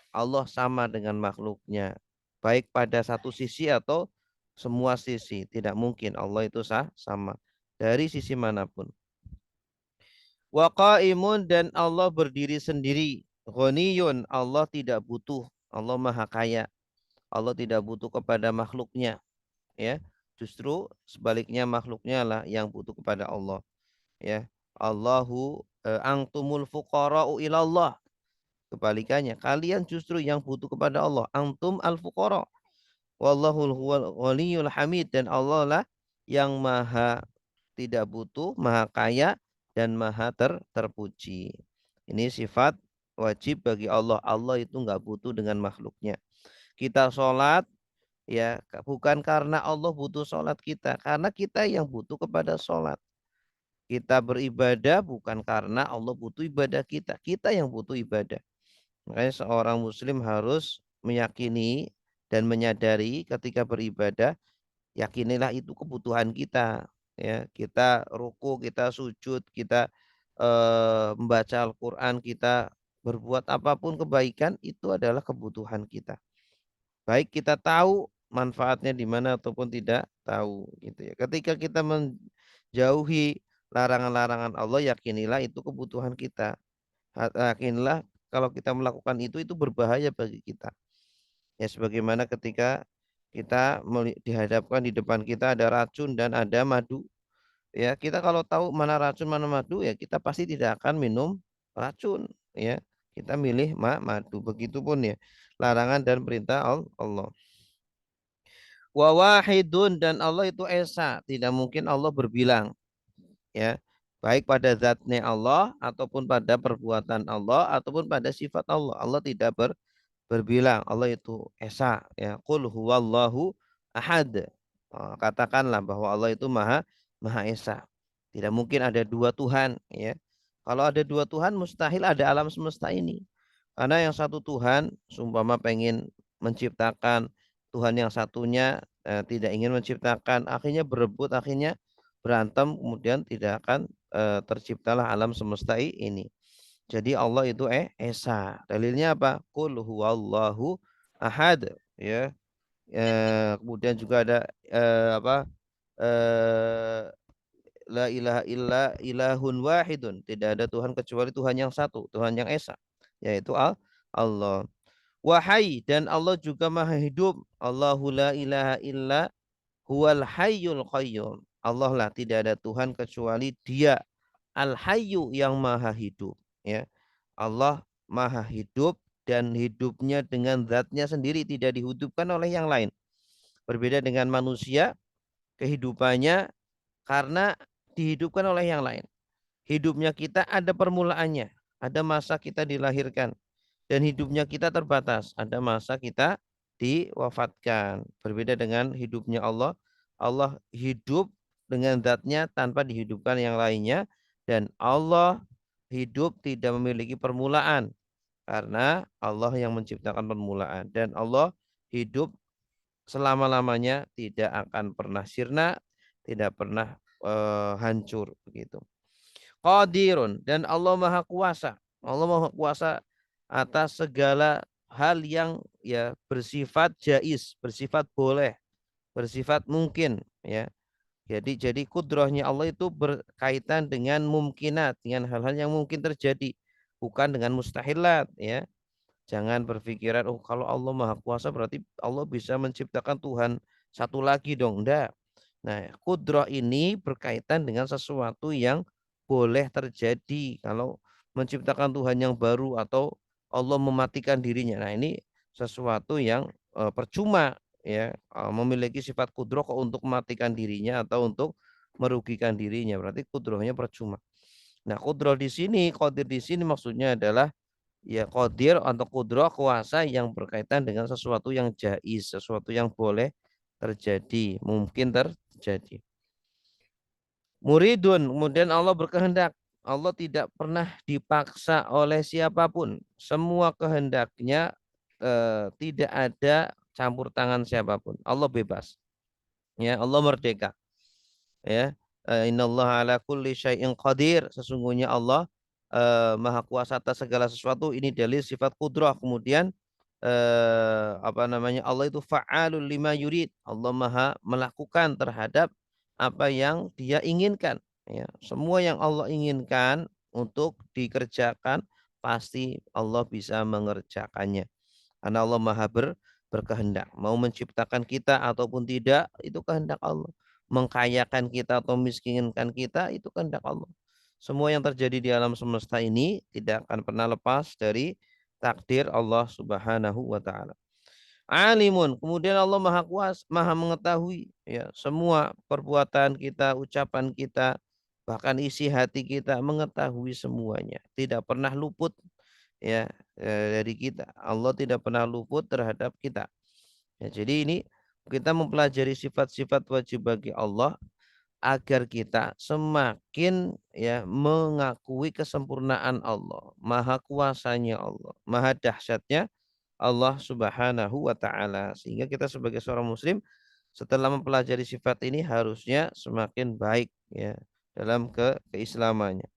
Allah sama dengan makhluknya, baik pada satu sisi atau semua sisi. Tidak mungkin Allah itu sama dari sisi manapun. Wa qaimun, dan Allah berdiri sendiri. Ghaniyun, Allah tidak butuh. Allah maha kaya. Allah tidak butuh kepada makhluknya, ya. Justru sebaliknya, makhluknya lah yang butuh kepada Allah, ya. Allahu antumul fuqara'u ilallah. Kebalikannya, kalian justru yang butuh kepada Allah. Antum al fuqara. Wallahul huwal ghaniyul hamid, dan Allah lah yang maha tidak butuh, maha kaya dan maha terpuji. Ini sifat wajib bagi Allah. Allah itu enggak butuh dengan makhluknya. Kita sholat, ya, bukan karena Allah butuh sholat kita, karena kita yang butuh kepada sholat. Kita beribadah bukan karena Allah butuh ibadah kita, kita yang butuh ibadah. Makanya seorang muslim harus meyakini dan menyadari ketika beribadah, yakinilah itu kebutuhan kita, ya. Kita ruku, kita sujud, kita membaca Al-Qur'an, kita berbuat apapun kebaikan, itu adalah kebutuhan kita. Baik kita tahu manfaatnya di mana ataupun tidak tahu, gitu ya. Ketika kita menjauhi larangan-larangan Allah, yakinilah itu kebutuhan kita. Yakinlah kalau kita melakukan itu berbahaya bagi kita. Ya, sebagaimana ketika kita dihadapkan di depan kita ada racun dan ada madu. Ya, kita kalau tahu mana racun mana madu, ya kita pasti tidak akan minum racun, ya. Kita milih madu. Begitupun ya larangan dan perintah Allah. Wa wahidun, dan Allah itu esa, tidak mungkin Allah berbilang, ya. Baik pada zatnya Allah ataupun pada perbuatan Allah ataupun pada sifat Allah. Allah tidak berbilang. Allah itu esa, ya. Qul huwallahu ahad. Katakanlah bahwa Allah itu maha esa. Tidak mungkin ada dua Tuhan, ya. Kalau ada dua Tuhan, mustahil ada alam semesta ini. Karena yang satu Tuhan seumpama pengen menciptakan, Tuhan yang satunya tidak ingin menciptakan, akhirnya berebut, akhirnya berantem, kemudian tidak akan terciptalah alam semesta ini. Jadi Allah itu esa. Dalilnya apa? Qul huwallahu ahad, ya. Kemudian juga ada apa? La ilaha illa ilahun wahidun. Tidak ada Tuhan kecuali Tuhan yang satu, Tuhan yang esa, yaitu Allah. Wahai, dan Allah juga maha hidup. Allahu la ilaha illa huwal hayyul qayyum. Allah lah, tidak ada Tuhan kecuali Dia al hayyu, yang maha hidup, ya. Allah maha hidup dan hidupnya dengan zatnya sendiri, tidak dihidupkan oleh yang lain. Berbeda dengan manusia, kehidupannya karena dihidupkan oleh yang lain. Hidupnya kita ada permulaannya, ada masa kita dilahirkan. dan hidupnya kita terbatas. Ada masa kita diwafatkan. Berbeda dengan hidupnya Allah. Allah hidup dengan zatnya tanpa dihidupkan yang lainnya. Dan Allah hidup tidak memiliki permulaan. Karena Allah yang menciptakan permulaan. Dan Allah hidup selama-lamanya, tidak akan pernah sirna, tidak pernah hancur begitu. Qadirun, dan Allah Maha Kuasa. Allah Maha Kuasa atas segala hal yang ya bersifat jaiz, bersifat boleh, bersifat mungkin ya. Jadi kudrahnya Allah itu berkaitan dengan mungkinat, dengan hal-hal yang mungkin terjadi, bukan dengan mustahilat ya. Jangan berpikiran, oh kalau Allah Maha Kuasa berarti Allah bisa menciptakan Tuhan satu lagi dong. Enggak. Nah, kudrah ini berkaitan dengan sesuatu yang boleh terjadi. Kalau menciptakan Tuhan yang baru atau Allah mematikan dirinya. Nah, ini sesuatu yang percuma ya, memiliki sifat kudrah kok untuk mematikan dirinya atau untuk merugikan dirinya. Berarti kudrahnya percuma. Nah, kudrah di sini, qadir di sini maksudnya adalah ya qadir atau kudrah, kuasa yang berkaitan dengan sesuatu yang jaiz, sesuatu yang boleh terjadi, mungkin terjadi. Muridun, kemudian Allah berkehendak. Allah tidak pernah dipaksa oleh siapapun. Semua kehendaknya tidak ada campur tangan siapapun. Allah bebas. Ya, Allah merdeka. Ya, innallaha ala kulli syai'in qadir. Sesungguhnya Allah Maha Kuasa atas segala sesuatu. Ini dalil sifat kudrah. Kemudian Allah itu fa'alul lima yurid. Allah Maha melakukan terhadap apa yang Dia inginkan. Ya, semua yang Allah inginkan untuk dikerjakan pasti Allah bisa mengerjakannya. Karena Allah Maha berkehendak. Mau menciptakan kita ataupun tidak, itu kehendak Allah. Mengkayakan kita atau miskinkan kita, itu kehendak Allah. Semua yang terjadi di alam semesta ini tidak akan pernah lepas dari takdir Allah Subhanahu wa taala. Alimun, kemudian Allah Maha Kuasa, Maha mengetahui ya semua perbuatan kita, ucapan kita, bahkan isi hati kita, mengetahui semuanya. Tidak pernah luput ya dari kita. Allah tidak pernah luput terhadap kita. Ya, jadi ini kita mempelajari sifat-sifat wajib bagi Allah agar kita semakin ya mengakui kesempurnaan Allah, maha kuasanya Allah, maha dahsyatnya Allah Subhanahu wa taala. Sehingga kita sebagai seorang muslim setelah mempelajari sifat ini harusnya semakin baik ya dalam keislamannya.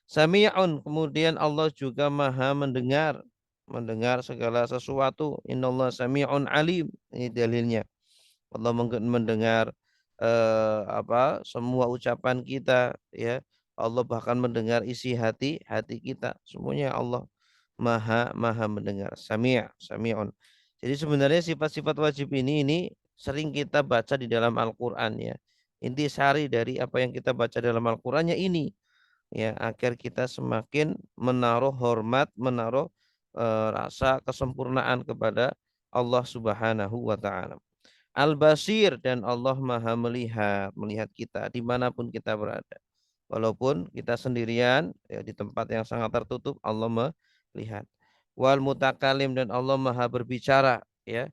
Sami'un, kemudian Allah juga maha mendengar, mendengar segala sesuatu. Innallaha sami'un alim. Ini dalilnya. Allah mendengar semua ucapan kita ya. Allah bahkan mendengar isi hati kita. Semuanya Allah maha mendengar. Sami'un. Jadi sebenarnya sifat-sifat wajib ini sering kita baca di dalam Al-Qur'an ya. Intisari dari apa yang kita baca dalam Al-Qur'annya ini ya, agar kita semakin menaruh hormat, menaruh rasa kesempurnaan kepada Allah Subhanahu wa taala. Al-Basir, dan Allah Maha melihat, melihat kita dimanapun kita berada. Walaupun kita sendirian ya, di tempat yang sangat tertutup, Allah melihat. Wal Mutakalim, dan Allah Maha berbicara ya.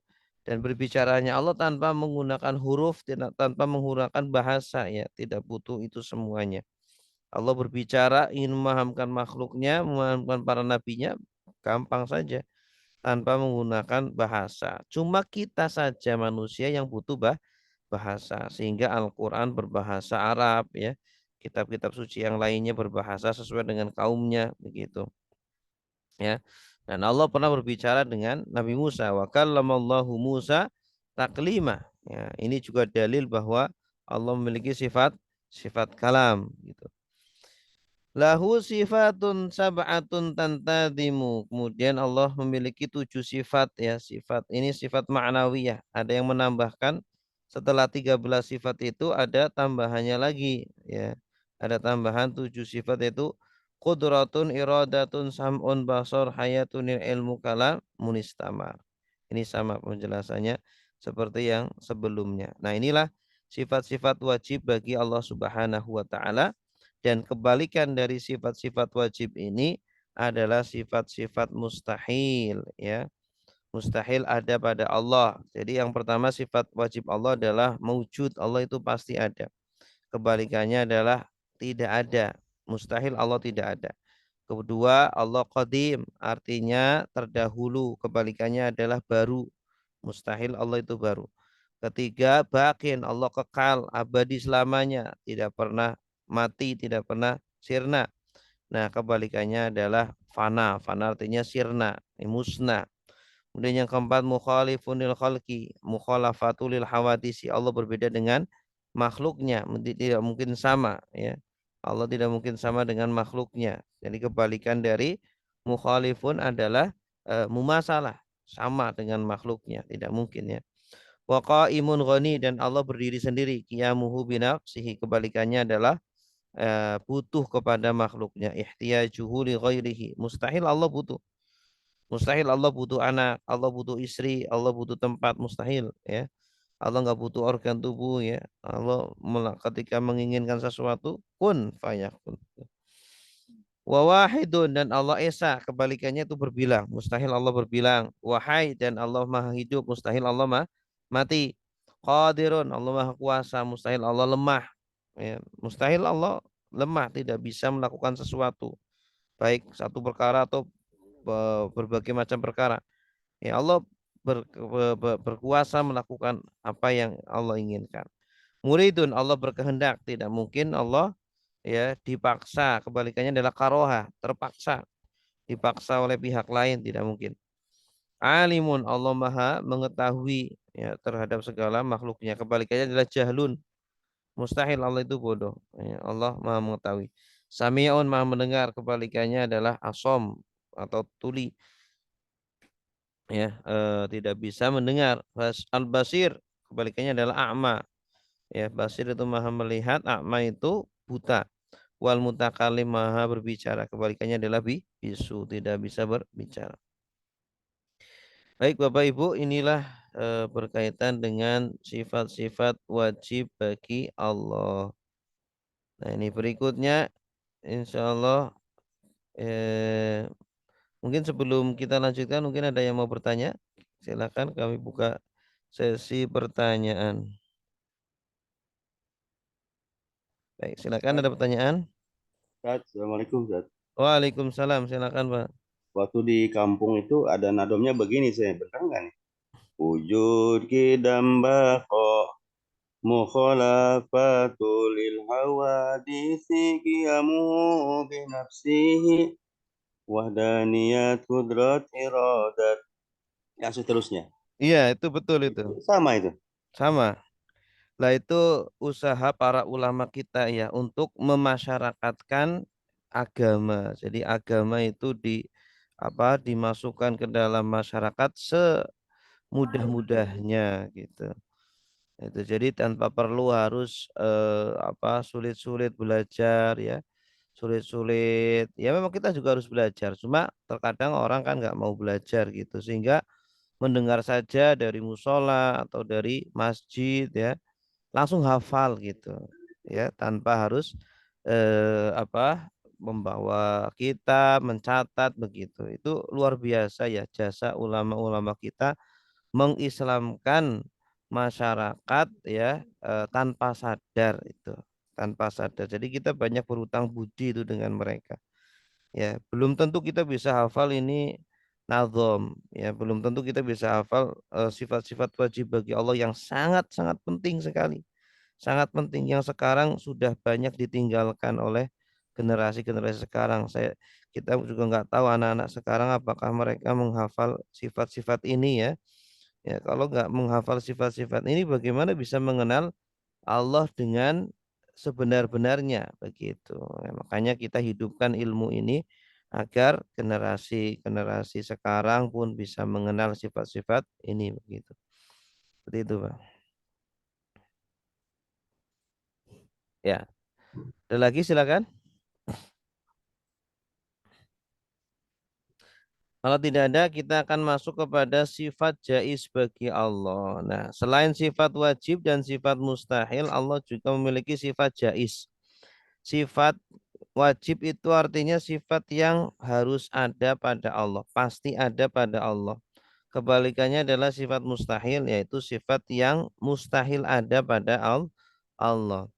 Dan berbicaranya Allah tanpa menggunakan huruf, tanpa menggunakan bahasa ya, tidak butuh itu semuanya. Allah berbicara ingin memahamkan makhluknya, memahamkan para nabinya, gampang saja tanpa menggunakan bahasa. Cuma kita saja manusia yang butuh bahasa, sehingga Al-Quran berbahasa Arab ya. Kitab-kitab suci yang lainnya berbahasa sesuai dengan kaumnya begitu. Ya. Dan Allah pernah berbicara dengan Nabi Musa, wa kallamallahu Musa taklima. Ya, ini juga dalil bahwa Allah memiliki sifat kalam gitu. Lahu sifatun sab'atun tantadimu. Kemudian Allah memiliki 7 sifat ya. Sifat ini sifat ma'nawiyah. Ada yang menambahkan setelah 13 sifat itu ada tambahannya lagi ya. Ada tambahan 7 sifat yaitu qudratun, iradatun, sam'un, basar, hayatun, ilmu, kalam, munistamar. Ini sama penjelasannya seperti yang sebelumnya. Nah, inilah sifat-sifat wajib bagi Allah Subhanahu wa taala. Dan kebalikan dari sifat-sifat wajib ini adalah sifat-sifat mustahil, ya. Mustahil ada pada Allah. Jadi yang pertama sifat wajib Allah adalah mewujud. Allah itu pasti ada. Kebalikannya adalah tidak ada. Mustahil Allah tidak ada. Kedua, Allah qadim, artinya terdahulu. Kebalikannya adalah baru. Mustahil Allah itu baru. Ketiga, bakin, Allah kekal, abadi selamanya. Tidak pernah mati, tidak pernah sirna. Nah, kebalikannya adalah fana. Fana artinya sirna, musnah. Kemudian yang keempat, mukhalifun lil khalqi, mukhalafatul lil hawadisi. Allah berbeda dengan makhluknya, tidak mungkin sama, ya. Allah tidak mungkin sama dengan makhluknya. Jadi kebalikan dari mukhalifun adalah mumasalah, sama dengan makhluknya, tidak mungkin, ya. Wa qaimun ghani, dan Allah berdiri sendiri, qiyamuhu binafsihi. Kebalikannya adalah butuh kepada makhluknya, ihtiyajuhu li ghairihi. Mustahil Allah butuh. Mustahil Allah butuh anak, Allah butuh istri, Allah butuh tempat, mustahil, ya. Allah nggak butuh organ tubuh, ya. Allah ketika menginginkan sesuatu, kun fayakun. Wa wahidun, dan Allah esa, kebalikannya itu berbilang. Mustahil Allah berbilang. Wahai, dan Allah maha hidup. Mustahil Allah mati. Qadirun, Allah maha kuasa. Mustahil Allah lemah, ya. Mustahil Allah lemah, tidak bisa melakukan sesuatu, baik satu perkara atau berbagai macam perkara. Ya, Allah berkuasa melakukan apa yang Allah inginkan. Muridun, Allah berkehendak, tidak mungkin Allah, ya, dipaksa. Kebalikannya adalah karoha, terpaksa, dipaksa oleh pihak lain, tidak mungkin. Alimun, Allah maha mengetahui, ya, terhadap segala makhluknya. Kebalikannya adalah jahlun, mustahil Allah itu bodoh, ya. Allah maha mengetahui. Sami'un, maha mendengar. Kebalikannya adalah asom atau tuli, ya, tidak bisa mendengar. Al-basir, kebalikannya adalah a'ma, ya. Basir itu maha melihat, a'ma itu buta. Wal mutakalim, maha berbicara. Kebalikannya adalah bisu, tidak bisa berbicara. Baik Bapak Ibu, inilah berkaitan dengan sifat-sifat wajib bagi Allah. Nah, ini berikutnya insya Allah, mungkin sebelum kita lanjutkan, mungkin ada yang mau bertanya. Silakan, kami buka sesi pertanyaan. Baik, silakan, ada pertanyaan. Assalamualaikum, Ustaz. Waalaikumsalam, silakan Pak. Waktu di kampung itu ada nadomnya begini, saya benar nggak nih? Wujud kidam bako mukhalafatul lil hawadisi qiyamu binafsihi wahdaniyat kudrat iradat. Yang seterusnya. Iya, itu betul itu. Sama itu. Sama. Lah itu usaha para ulama kita, ya, untuk memasyarakatkan agama. Jadi agama itu dimasukkan ke dalam masyarakat semudah-mudahnya gitu. Itu jadi tanpa perlu harus sulit-sulit belajar, ya. Sulit-sulit. Ya memang kita juga harus belajar. Cuma terkadang orang kan nggak mau belajar gitu, sehingga mendengar saja dari musola atau dari masjid, ya, langsung hafal gitu, ya, tanpa harus membawa kitab, mencatat begitu. Itu luar biasa, ya, jasa ulama-ulama kita mengislamkan masyarakat, ya, tanpa sadar itu, tanpa sadar. Jadi kita banyak berutang budi itu dengan mereka. Ya, belum tentu kita bisa hafal ini nazom, ya, belum tentu kita bisa hafal sifat-sifat wajib bagi Allah yang sangat-sangat penting sekali. Sangat penting, yang sekarang sudah banyak ditinggalkan oleh generasi-generasi sekarang. Kita juga nggak tahu anak-anak sekarang apakah mereka menghafal sifat-sifat ini, ya. Ya, kalau nggak menghafal sifat-sifat ini, bagaimana bisa mengenal Allah dengan sebenar-benarnya begitu. Ya, makanya kita hidupkan ilmu ini agar generasi-generasi sekarang pun bisa mengenal sifat-sifat ini begitu. Seperti itu, Pak. Ya, ada lagi silakan. Kalau tidak ada, kita akan masuk kepada sifat jaiz bagi Allah. Nah, selain sifat wajib dan sifat mustahil, Allah juga memiliki sifat jaiz. Sifat Wajib itu artinya sifat yang harus ada pada Allah, pasti ada pada Allah. Kebalikannya adalah sifat mustahil, yaitu sifat yang mustahil ada pada Allah.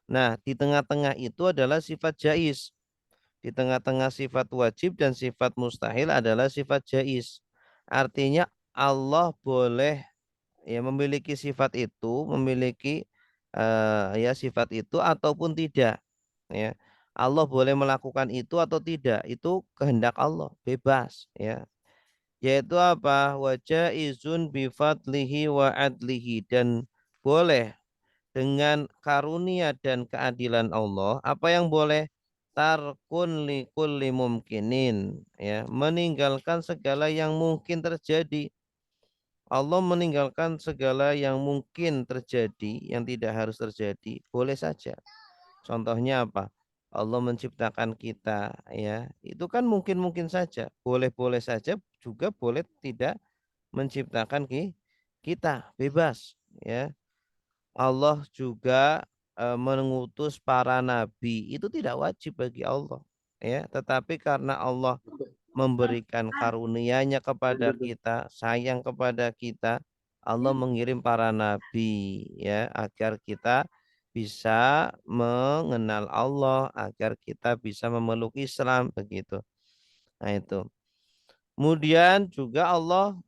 Nah, di tengah-tengah itu adalah sifat jaiz. Di tengah-tengah sifat wajib dan sifat mustahil adalah sifat jaiz. Artinya Allah boleh ya memiliki sifat itu, memiliki ya sifat itu ataupun tidak. Ya, Allah boleh melakukan itu atau tidak, itu kehendak Allah, bebas. Ya, yaitu apa? Wajah izun bifadlihi wa adlihi, dan boleh dengan karunia dan keadilan Allah. Apa yang boleh? Tarkun likulli mumkinin, ya, meninggalkan segala yang mungkin terjadi. Allah meninggalkan segala yang mungkin terjadi, yang tidak harus terjadi, boleh saja. Contohnya apa? Allah menciptakan kita, ya, itu kan mungkin-mungkin saja, boleh-boleh saja, juga boleh tidak menciptakan kita, bebas, ya. Allah juga mengutus para nabi, itu tidak wajib bagi Allah, ya, tetapi karena Allah memberikan karunia-Nya kepada kita, sayang kepada kita, Allah mengirim para nabi, ya, agar kita bisa mengenal Allah, agar kita bisa memeluk Islam, begitu. Nah, itu. Kemudian juga Allah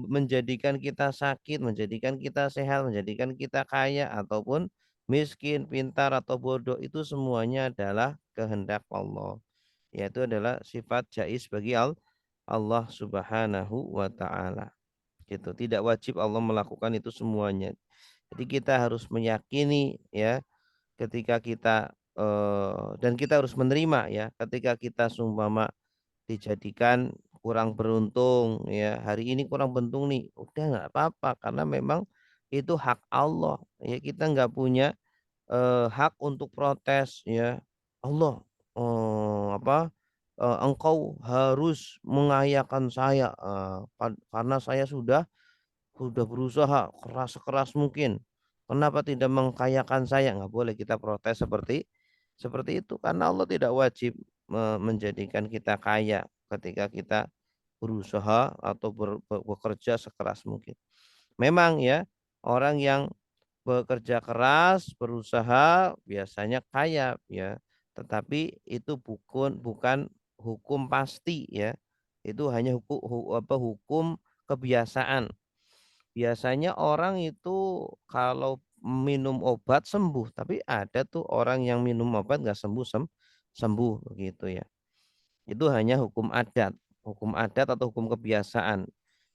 menjadikan kita sakit, menjadikan kita sehat, menjadikan kita kaya ataupun miskin, pintar atau bodoh, itu semuanya adalah kehendak Allah. Yaitu adalah sifat jaiz bagi Allah Subhanahu wa taala. Gitu. Tidak wajib Allah melakukan itu semuanya. Jadi kita harus meyakini, ya, ketika kita dan kita harus menerima, ya, ketika kita seumpama dijadikan kurang beruntung, ya, hari ini kurang beruntung nih, udah nggak apa-apa karena memang itu hak Allah, ya, kita nggak punya hak untuk protes, ya. Allah, engkau harus mengayakan saya karena saya sudah berusaha keras sekeras mungkin. Kenapa tidak mengkayakan saya? Nggak boleh kita protes seperti itu, karena Allah tidak wajib menjadikan kita kaya ketika kita berusaha atau bekerja sekeras mungkin. Memang, ya, orang yang bekerja keras, berusaha biasanya kaya, ya. Tetapi itu bukan hukum pasti, ya. Itu hanya hukum kebiasaan. Biasanya orang itu kalau minum obat sembuh, tapi ada tuh orang yang minum obat nggak sembuh sembuh, begitu, ya. Itu hanya hukum adat atau hukum kebiasaan,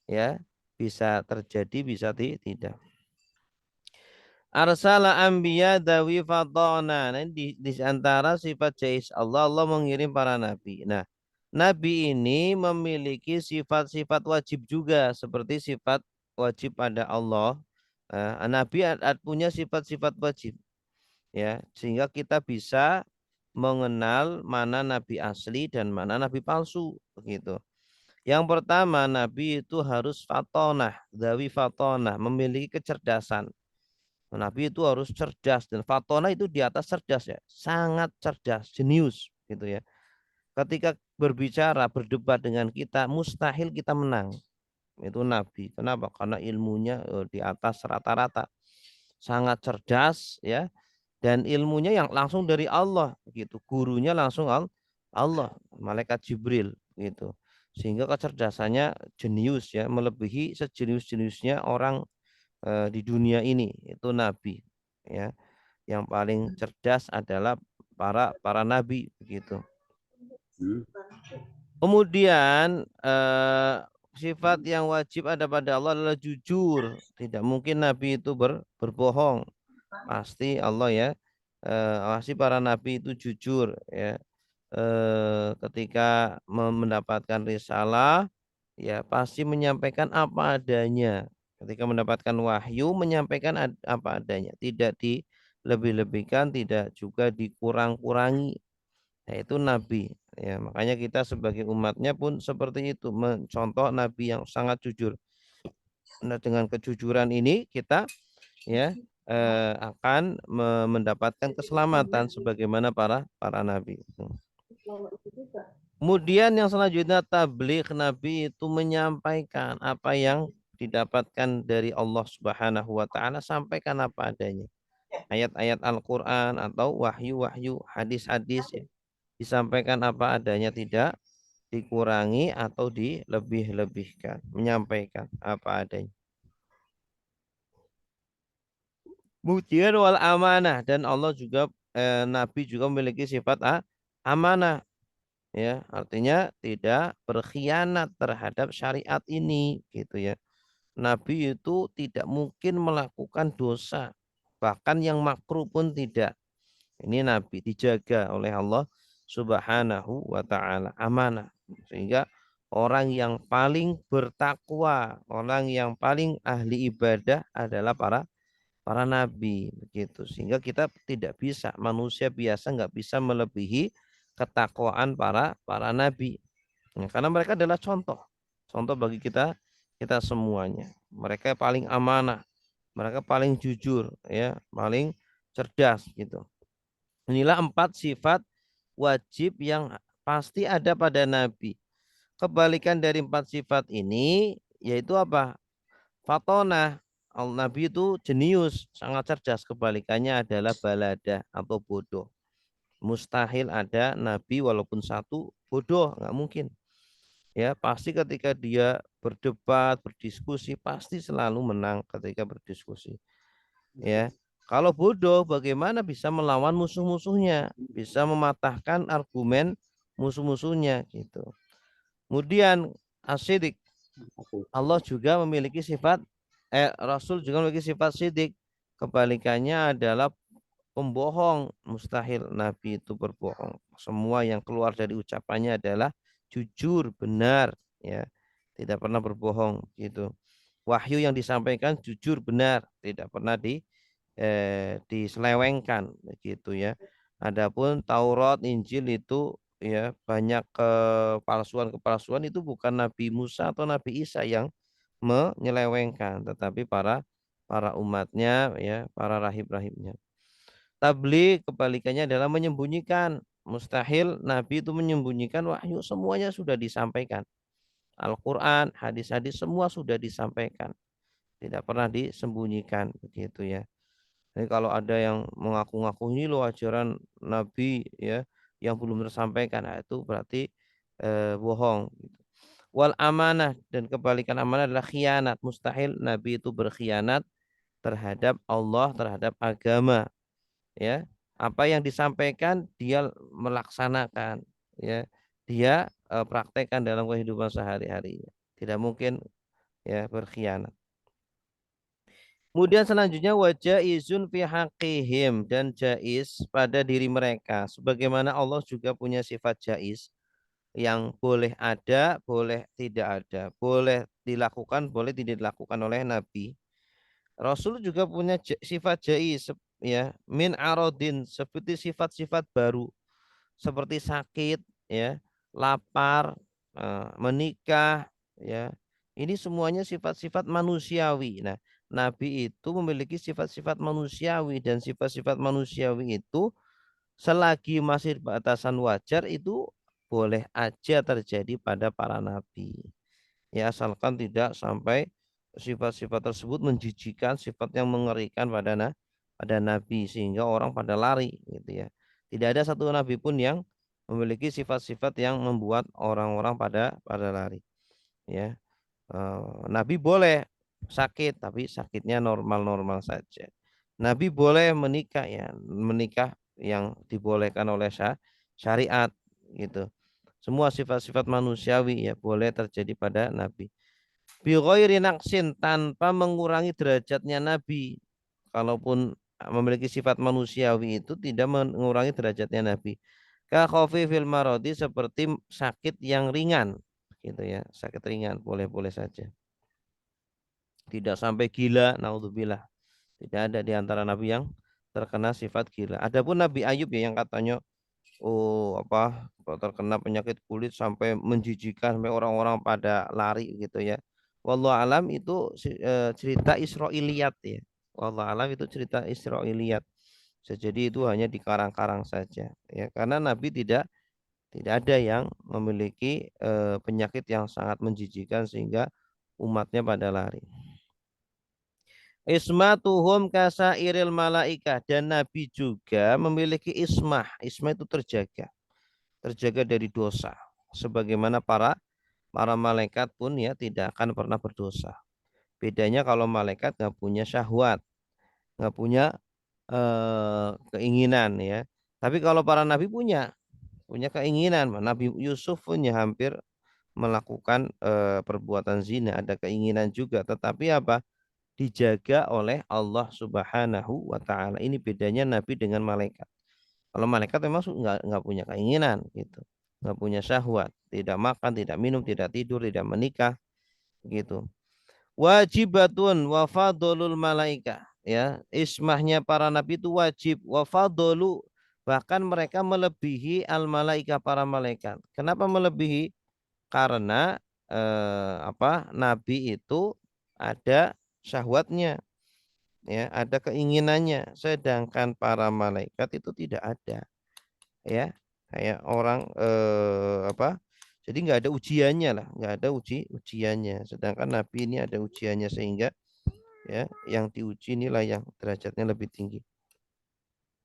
ya. Bisa terjadi, bisa tidak. Arsala anbiya dawi fatona. Nah, di antara sifat jais Allah, Allah mengirim para nabi. Nah, nabi ini memiliki sifat-sifat wajib juga, seperti sifat wajib pada Allah. Nabi punya sifat-sifat wajib, ya, sehingga kita bisa mengenal mana nabi asli dan mana nabi palsu, begitu. Yang pertama, nabi itu harus fatonah, dawi fatonah, memiliki kecerdasan. Nabi itu harus cerdas, dan fatona itu di atas cerdas, ya, sangat cerdas, jenius, gitu, ya. Ketika berbicara, berdebat dengan kita, mustahil kita menang. Itu Nabi. Kenapa? Karena ilmunya di atas rata-rata, sangat cerdas, ya, dan ilmunya yang langsung dari Allah, gitu. Gurunya langsung Allah, malaikat Jibril, gitu. Sehingga kecerdasannya jenius, ya, melebihi sejenius-jeniusnya orang di dunia ini, itu nabi, ya. Yang paling cerdas adalah para nabi, begitu. Kemudian sifat yang wajib ada pada Allah adalah jujur. Tidak mungkin nabi itu berbohong. Pasti Allah, ya, pasti para nabi itu jujur, ya. Ketika mendapatkan risalah, ya, pasti menyampaikan apa adanya. Ketika mendapatkan wahyu, menyampaikan apa adanya, tidak dilebih-lebihkan, tidak juga dikurang-kurangi. Nah, itu nabi, ya. Makanya kita sebagai umatnya pun seperti itu, mencontoh nabi yang sangat jujur. Nah, dengan kejujuran ini kita, ya, akan mendapatkan keselamatan sebagaimana para nabi. Kemudian yang selanjutnya tabligh, Nabi itu menyampaikan apa yang didapatkan dari Allah Subhanahu wa taala, sampaikan apa adanya. Ayat-ayat Al-Qur'an atau wahyu-wahyu, hadis-hadis ya, disampaikan apa adanya, tidak dikurangi atau dilebih-lebihkan, menyampaikan apa adanya. Kemudian wal amanah, dan Allah juga Nabi juga memiliki sifat amanah. Ya, artinya tidak berkhianat terhadap syariat ini, gitu ya. Nabi itu tidak mungkin melakukan dosa, bahkan yang makruh pun tidak. Ini Nabi dijaga oleh Allah Subhanahu wa taala, amanah. Sehingga orang yang paling bertakwa, orang yang paling ahli ibadah adalah para nabi, begitu. Sehingga kita tidak bisa, manusia biasa nggak bisa melebihi ketakwaan para nabi. Ya, karena mereka adalah contoh bagi kita semuanya. Mereka paling amanah, mereka paling jujur, ya, paling cerdas, gitu. Inilah 4 sifat wajib yang pasti ada pada nabi. Kebalikan dari 4 sifat ini yaitu apa? Fatona. Nabi itu jenius, sangat cerdas. Kebalikannya adalah balada atau bodoh. Mustahil ada nabi walaupun satu bodoh, nggak mungkin. Ya, pasti ketika dia berdebat, berdiskusi, pasti selalu menang ketika berdiskusi. Ya, kalau bodoh, bagaimana bisa melawan musuh-musuhnya, bisa mematahkan argumen musuh-musuhnya, gitu. Kemudian asyidik, Allah juga memiliki sifat Rasul juga memiliki sifat sidik. Kebalikannya adalah pembohong. Mustahil Nabi itu berbohong. Semua yang keluar dari ucapannya adalah jujur, benar, ya. Tidak pernah berbohong, gitu. Wahyu yang disampaikan jujur, benar, tidak pernah diselewengkan, begitu ya. Adapun Taurat, Injil itu ya banyak kepalsuan itu bukan Nabi Musa atau Nabi Isa yang menyelewengkan, tetapi para umatnya, ya, para rahib-rahibnya. Tabligh kebalikannya adalah menyembunyikan. Mustahil Nabi itu menyembunyikan wahyu, semuanya sudah disampaikan. Al-Quran, hadis-hadis semua sudah disampaikan, tidak pernah disembunyikan, begitu ya. Jadi kalau ada yang mengaku-ngaku ini loh ajaran Nabi, ya, yang belum tersampaikan, nah itu berarti bohong. Wal amanah, dan kebalikan amanah adalah khianat. Mustahil Nabi itu berkhianat terhadap Allah, terhadap agama, ya. Apa yang disampaikan dia melaksanakan, ya. Dia praktekkan dalam kehidupan sehari-harinya. Tidak mungkin, ya, berkhianat. Kemudian selanjutnya wajah izun fi haqihim, dan jais pada diri mereka. Sebagaimana Allah juga punya sifat jais yang boleh ada, boleh tidak ada, boleh dilakukan, boleh tidak dilakukan oleh Nabi. Rasul juga punya sifat jais, ya, min arodin, seperti sifat-sifat baru, seperti sakit, ya, lapar, menikah, ya. Ini semuanya sifat-sifat manusiawi. Nah, Nabi itu memiliki sifat-sifat manusiawi, dan sifat-sifat manusiawi itu selagi masih batasan wajar itu boleh aja terjadi pada para nabi. Ya, asalkan tidak sampai sifat-sifat tersebut menjijikan, sifat yang mengerikan pada nabi sehingga orang pada lari, gitu ya. Tidak ada satu nabi pun yang memiliki sifat-sifat yang membuat orang-orang pada lari, ya. Nabi boleh sakit, tapi sakitnya normal-normal saja. Nabi boleh menikah, ya, menikah yang dibolehkan oleh syariat, gitu. Semua sifat-sifat manusiawi, ya, boleh terjadi pada Nabi. Bi ghairi naqsin, tanpa mengurangi derajatnya Nabi. Kalaupun memiliki sifat manusiawi itu tidak mengurangi derajatnya Nabi. Ka khafifil maradi, seperti sakit yang ringan, gitu ya. Sakit ringan boleh-boleh saja. Tidak sampai gila, naudzubillah. Tidak ada di antara nabi yang terkena sifat gila. Adapun Nabi Ayub, ya, yang katanya terkena penyakit kulit sampai menjijikan, sampai orang-orang pada lari, gitu ya. Wallahu alam, itu cerita Israiliyat, ya. Wallah alam itu cerita Israiliyat. Bisa jadi itu hanya dikarang-karang saja ya, karena Nabi tidak ada yang memiliki penyakit yang sangat menjijikan sehingga umatnya pada lari. Ismatuhum kasairil malaikah, dan Nabi juga memiliki ismah. Ismah itu terjaga dari dosa. Sebagaimana para malaikat pun ya tidak akan pernah berdosa. Bedanya kalau malaikat nggak punya syahwat, nggak punya keinginan ya. Tapi kalau para nabi punya keinginan. Nabi Yusuf punya hampir melakukan perbuatan zina, ada keinginan juga. Tetapi apa? Dijaga oleh Allah Subhanahu wa taala. Ini bedanya nabi dengan malaikat. Kalau malaikat memang nggak punya keinginan gitu. Nggak punya syahwat, tidak makan, tidak minum, tidak tidur, tidak menikah gitu. Wajibatun wa fadlul malaika, ya, ismahnya para nabi itu wajib, wa fadlu, bahkan mereka melebihi al malaika, para malaikat. Kenapa melebihi? Karena nabi itu ada syahwatnya, ya, ada keinginannya, sedangkan para malaikat itu tidak ada, ya. Kayak orang jadi nggak ada ujiannya lah, nggak ada ujiannya, sedangkan nabi ini ada ujiannya, sehingga ya yang diuji inilah yang derajatnya lebih tinggi.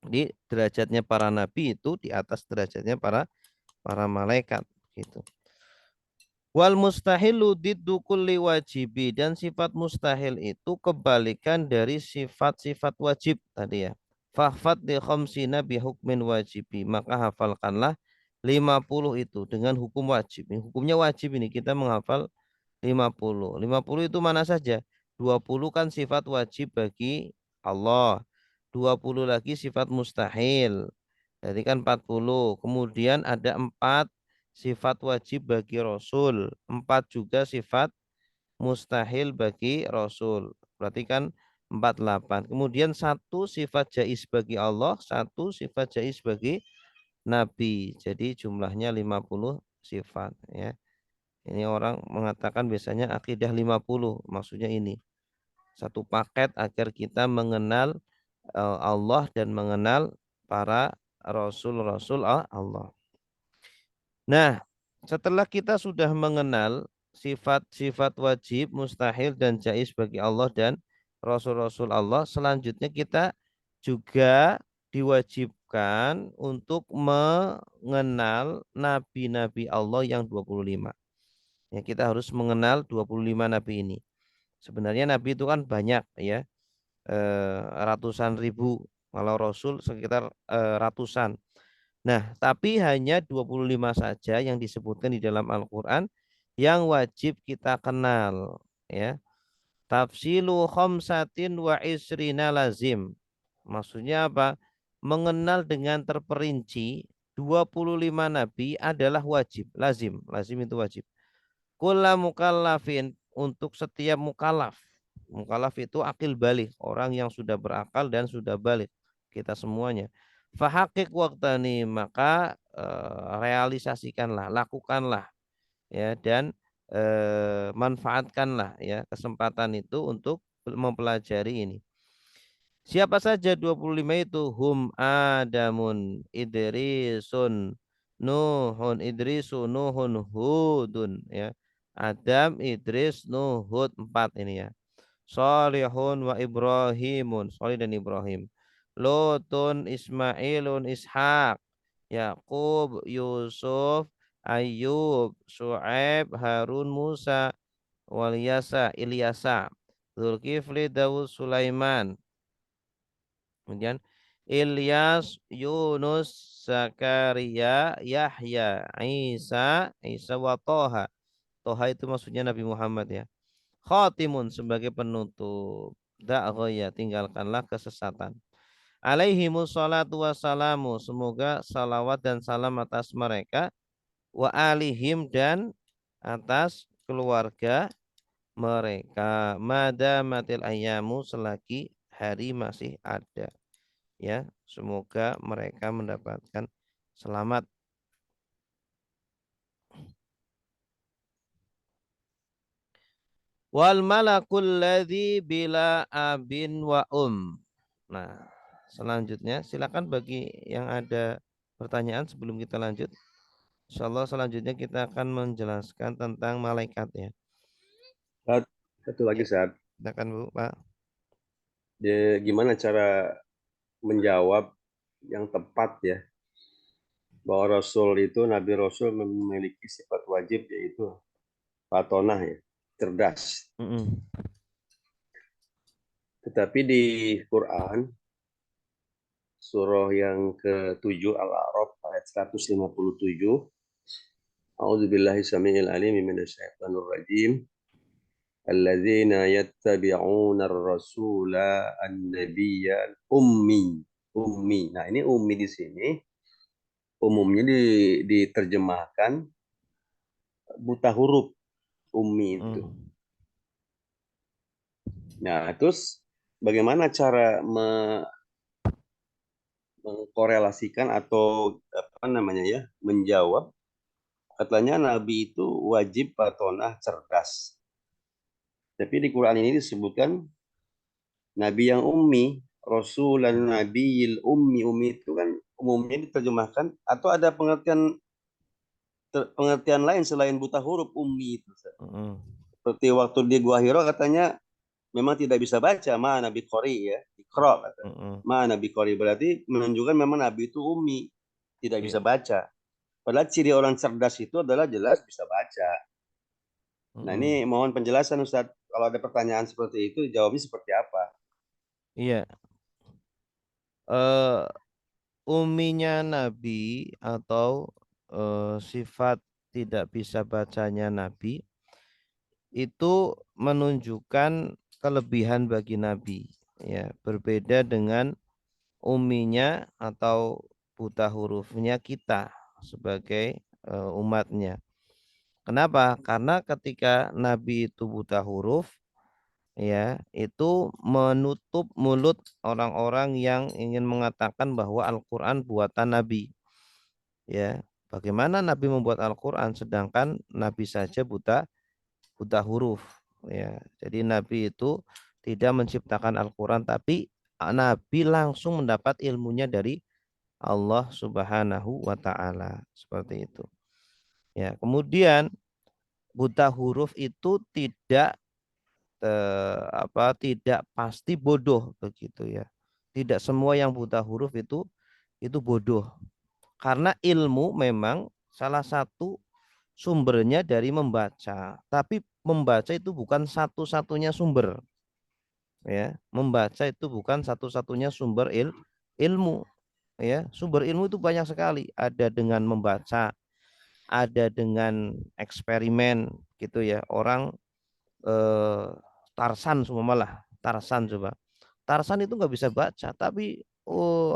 Jadi derajatnya para nabi itu di atas derajatnya para malaikat gitu. Wal mustahilu diddu kulli wajibi, dan sifat mustahil itu kebalikan dari sifat-sifat wajib tadi ya. Fahfad di khamsina bihukmin wajibi, maka hafalkanlah 50 itu dengan hukum wajib. Ini hukumnya wajib, ini kita menghafal 50. 50 itu mana saja? 20 kan sifat wajib bagi Allah. 20 lagi sifat mustahil. Jadi kan 40. Kemudian ada 4 sifat wajib bagi Rasul. 4 juga sifat mustahil bagi Rasul. Berarti kan 48. Kemudian 1 sifat jaiz bagi Allah, 1 sifat jaiz bagi Nabi. Jadi jumlahnya 50 sifat ya. Ini orang mengatakan biasanya akidah 50. Maksudnya ini satu paket agar kita mengenal Allah dan mengenal para rasul-rasul Allah. Nah, setelah kita sudah mengenal sifat-sifat wajib, mustahil, dan jaiz bagi Allah dan rasul-rasul Allah, selanjutnya kita juga diwajibkan untuk mengenal nabi-nabi Allah yang 25. Ya, kita harus mengenal 25 nabi ini. Sebenarnya nabi itu kan banyak ya, ratusan ribu. Kalau rasul sekitar ratusan. Nah, tapi hanya 25 saja yang disebutkan di dalam Al-Qur'an yang wajib kita kenal ya. Tafsilu khamsatin wa isrina lazim. Maksudnya apa? Mengenal dengan terperinci 25 nabi adalah wajib, lazim. Lazim itu wajib. Kulla mukallafin, untuk setiap mukallaf. Mukallaf itu akil balik, orang yang sudah berakal dan sudah balik. Kita semuanya. Fahaqqiq waqtani, maka realisasikanlah, lakukanlah ya, dan manfaatkanlah ya kesempatan itu untuk mempelajari ini. Siapa saja 25 itu? Hum Adamun, Idrisun, Nuhun, Idrisu, Nuhun, Hudun ya. Adam, Idris, Nuh, Hud, 4 ini ya. Salihun wa Ibrahimun, Salih dan Ibrahim. Lutun, Ismailun, Ishak, Yakub, Yusuf, Ayub, Shu'aib, Harun, Musa, Waliyasa, Ilyasa, Zulkifli, Dawud, Sulaiman. Kemudian Ilyas, Yunus, Zakaria, Yahya, Isa wa Toha. Toha itu maksudnya Nabi Muhammad ya. Khatimun, sebagai penutup. Da'ghaya, tinggalkanlah kesesatan. Alaihimus salatu wassalamu, semoga salawat dan salam atas mereka. Wa alihim, dan atas keluarga mereka. Madamatil ayyamu, selagi hari masih ada. Ya, semoga mereka mendapatkan selamat. Wal malakul ladzi bila abin wa Nah, selanjutnya silakan bagi yang ada pertanyaan sebelum kita lanjut. Insyaallah selanjutnya kita akan menjelaskan tentang malaikat ya. Satu lagi saat Silakan Bu, Pak. gimana cara menjawab yang tepat ya bahwa Rasul itu Nabi Rasul memiliki sifat wajib yaitu fatonah ya, cerdas. Tetapi di Quran surah yang ke-7 Al-A'raf ayat 157, A'udzubillahi samiil alim minasyaitonir rajim. Alladzina yattabi'una ar-rasula an-nabiyyal ummi. Ummi. Nah, ini ummi di sini umumnya diterjemahkan buta huruf ummi itu. Nah, terus bagaimana cara mengkorelasikan atau apa namanya ya, menjawab katanya Nabi itu wajib patonah cerdas. Tapi di Quran ini disebutkan Nabi yang ummi, Rasulan Nabiyil ummi. Ummi itu kan umumnya diterjemahkan atau ada pengertian lain selain buta huruf ummi itu. Seperti waktu di Gua Hiro katanya memang tidak bisa baca, ma Nabi Qori ya, Iqra kata. Ma Nabi Qori berarti menunjukkan memang Nabi itu ummi, tidak bisa baca. Padahal ciri orang cerdas itu adalah jelas bisa baca. Nah, ini mohon penjelasan Ustaz. Kalau ada pertanyaan seperti itu, jawabnya seperti apa? Iya. Umminya Nabi atau sifat tidak bisa bacanya Nabi itu menunjukkan kelebihan bagi Nabi ya, berbeda dengan umminya atau buta hurufnya kita sebagai umatnya. Kenapa? Karena ketika Nabi itu buta huruf ya, itu menutup mulut orang-orang yang ingin mengatakan bahwa Al-Qur'an buatan Nabi. Ya, bagaimana Nabi membuat Al-Qur'an sedangkan Nabi saja buta huruf ya. Jadi Nabi itu tidak menciptakan Al-Qur'an tapi Nabi langsung mendapat ilmunya dari Allah Subhanahu wa taala. Seperti itu. Ya, kemudian buta huruf itu tidak pasti bodoh begitu ya. Tidak semua yang buta huruf itu bodoh. Karena ilmu memang salah satu sumbernya dari membaca. Tapi membaca itu bukan satu-satunya sumber. Ya, membaca itu bukan satu-satunya sumber ilmu. Ya, sumber ilmu itu banyak sekali. Ada dengan membaca, ada dengan eksperimen gitu ya. Orang eh, Tarsan semua malah Tarsan coba. Tarsan itu nggak bisa baca, tapi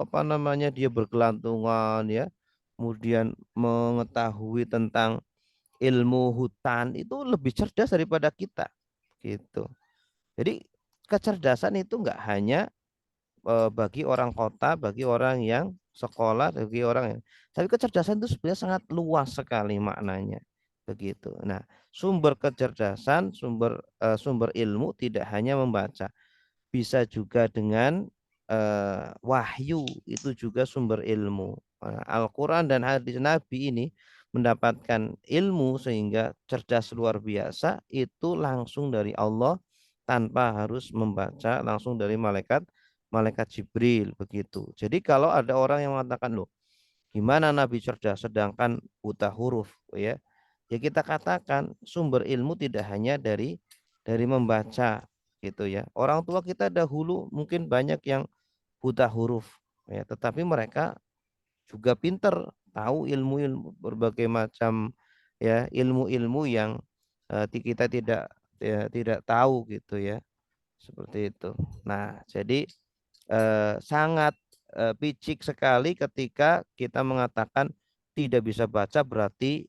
apa namanya dia bergelantungan ya, kemudian mengetahui tentang ilmu hutan itu lebih cerdas daripada kita, gitu. Jadi kecerdasan itu nggak hanya bagi orang kota, bagi orang yang sekolah, bagi orang yang, tapi kecerdasan itu sebenarnya sangat luas sekali maknanya, begitu. Nah, sumber kecerdasan, sumber ilmu tidak hanya membaca, bisa juga dengan wahyu, itu juga sumber ilmu. Al-Quran dan hadis Nabi ini mendapatkan ilmu sehingga cerdas luar biasa itu langsung dari Allah tanpa harus membaca langsung dari malaikat Jibril begitu. Jadi kalau ada orang yang mengatakan loh, gimana Nabi cerdas sedangkan buta huruf ya? Ya kita katakan sumber ilmu tidak hanya dari membaca gitu ya. Orang tua kita dahulu mungkin banyak yang buta huruf ya, tetapi mereka juga pinter tahu ilmu-ilmu berbagai macam ya, ilmu-ilmu yang kita tidak tahu gitu ya. Seperti itu. Nah, jadi sangat picik sekali ketika kita mengatakan tidak bisa baca berarti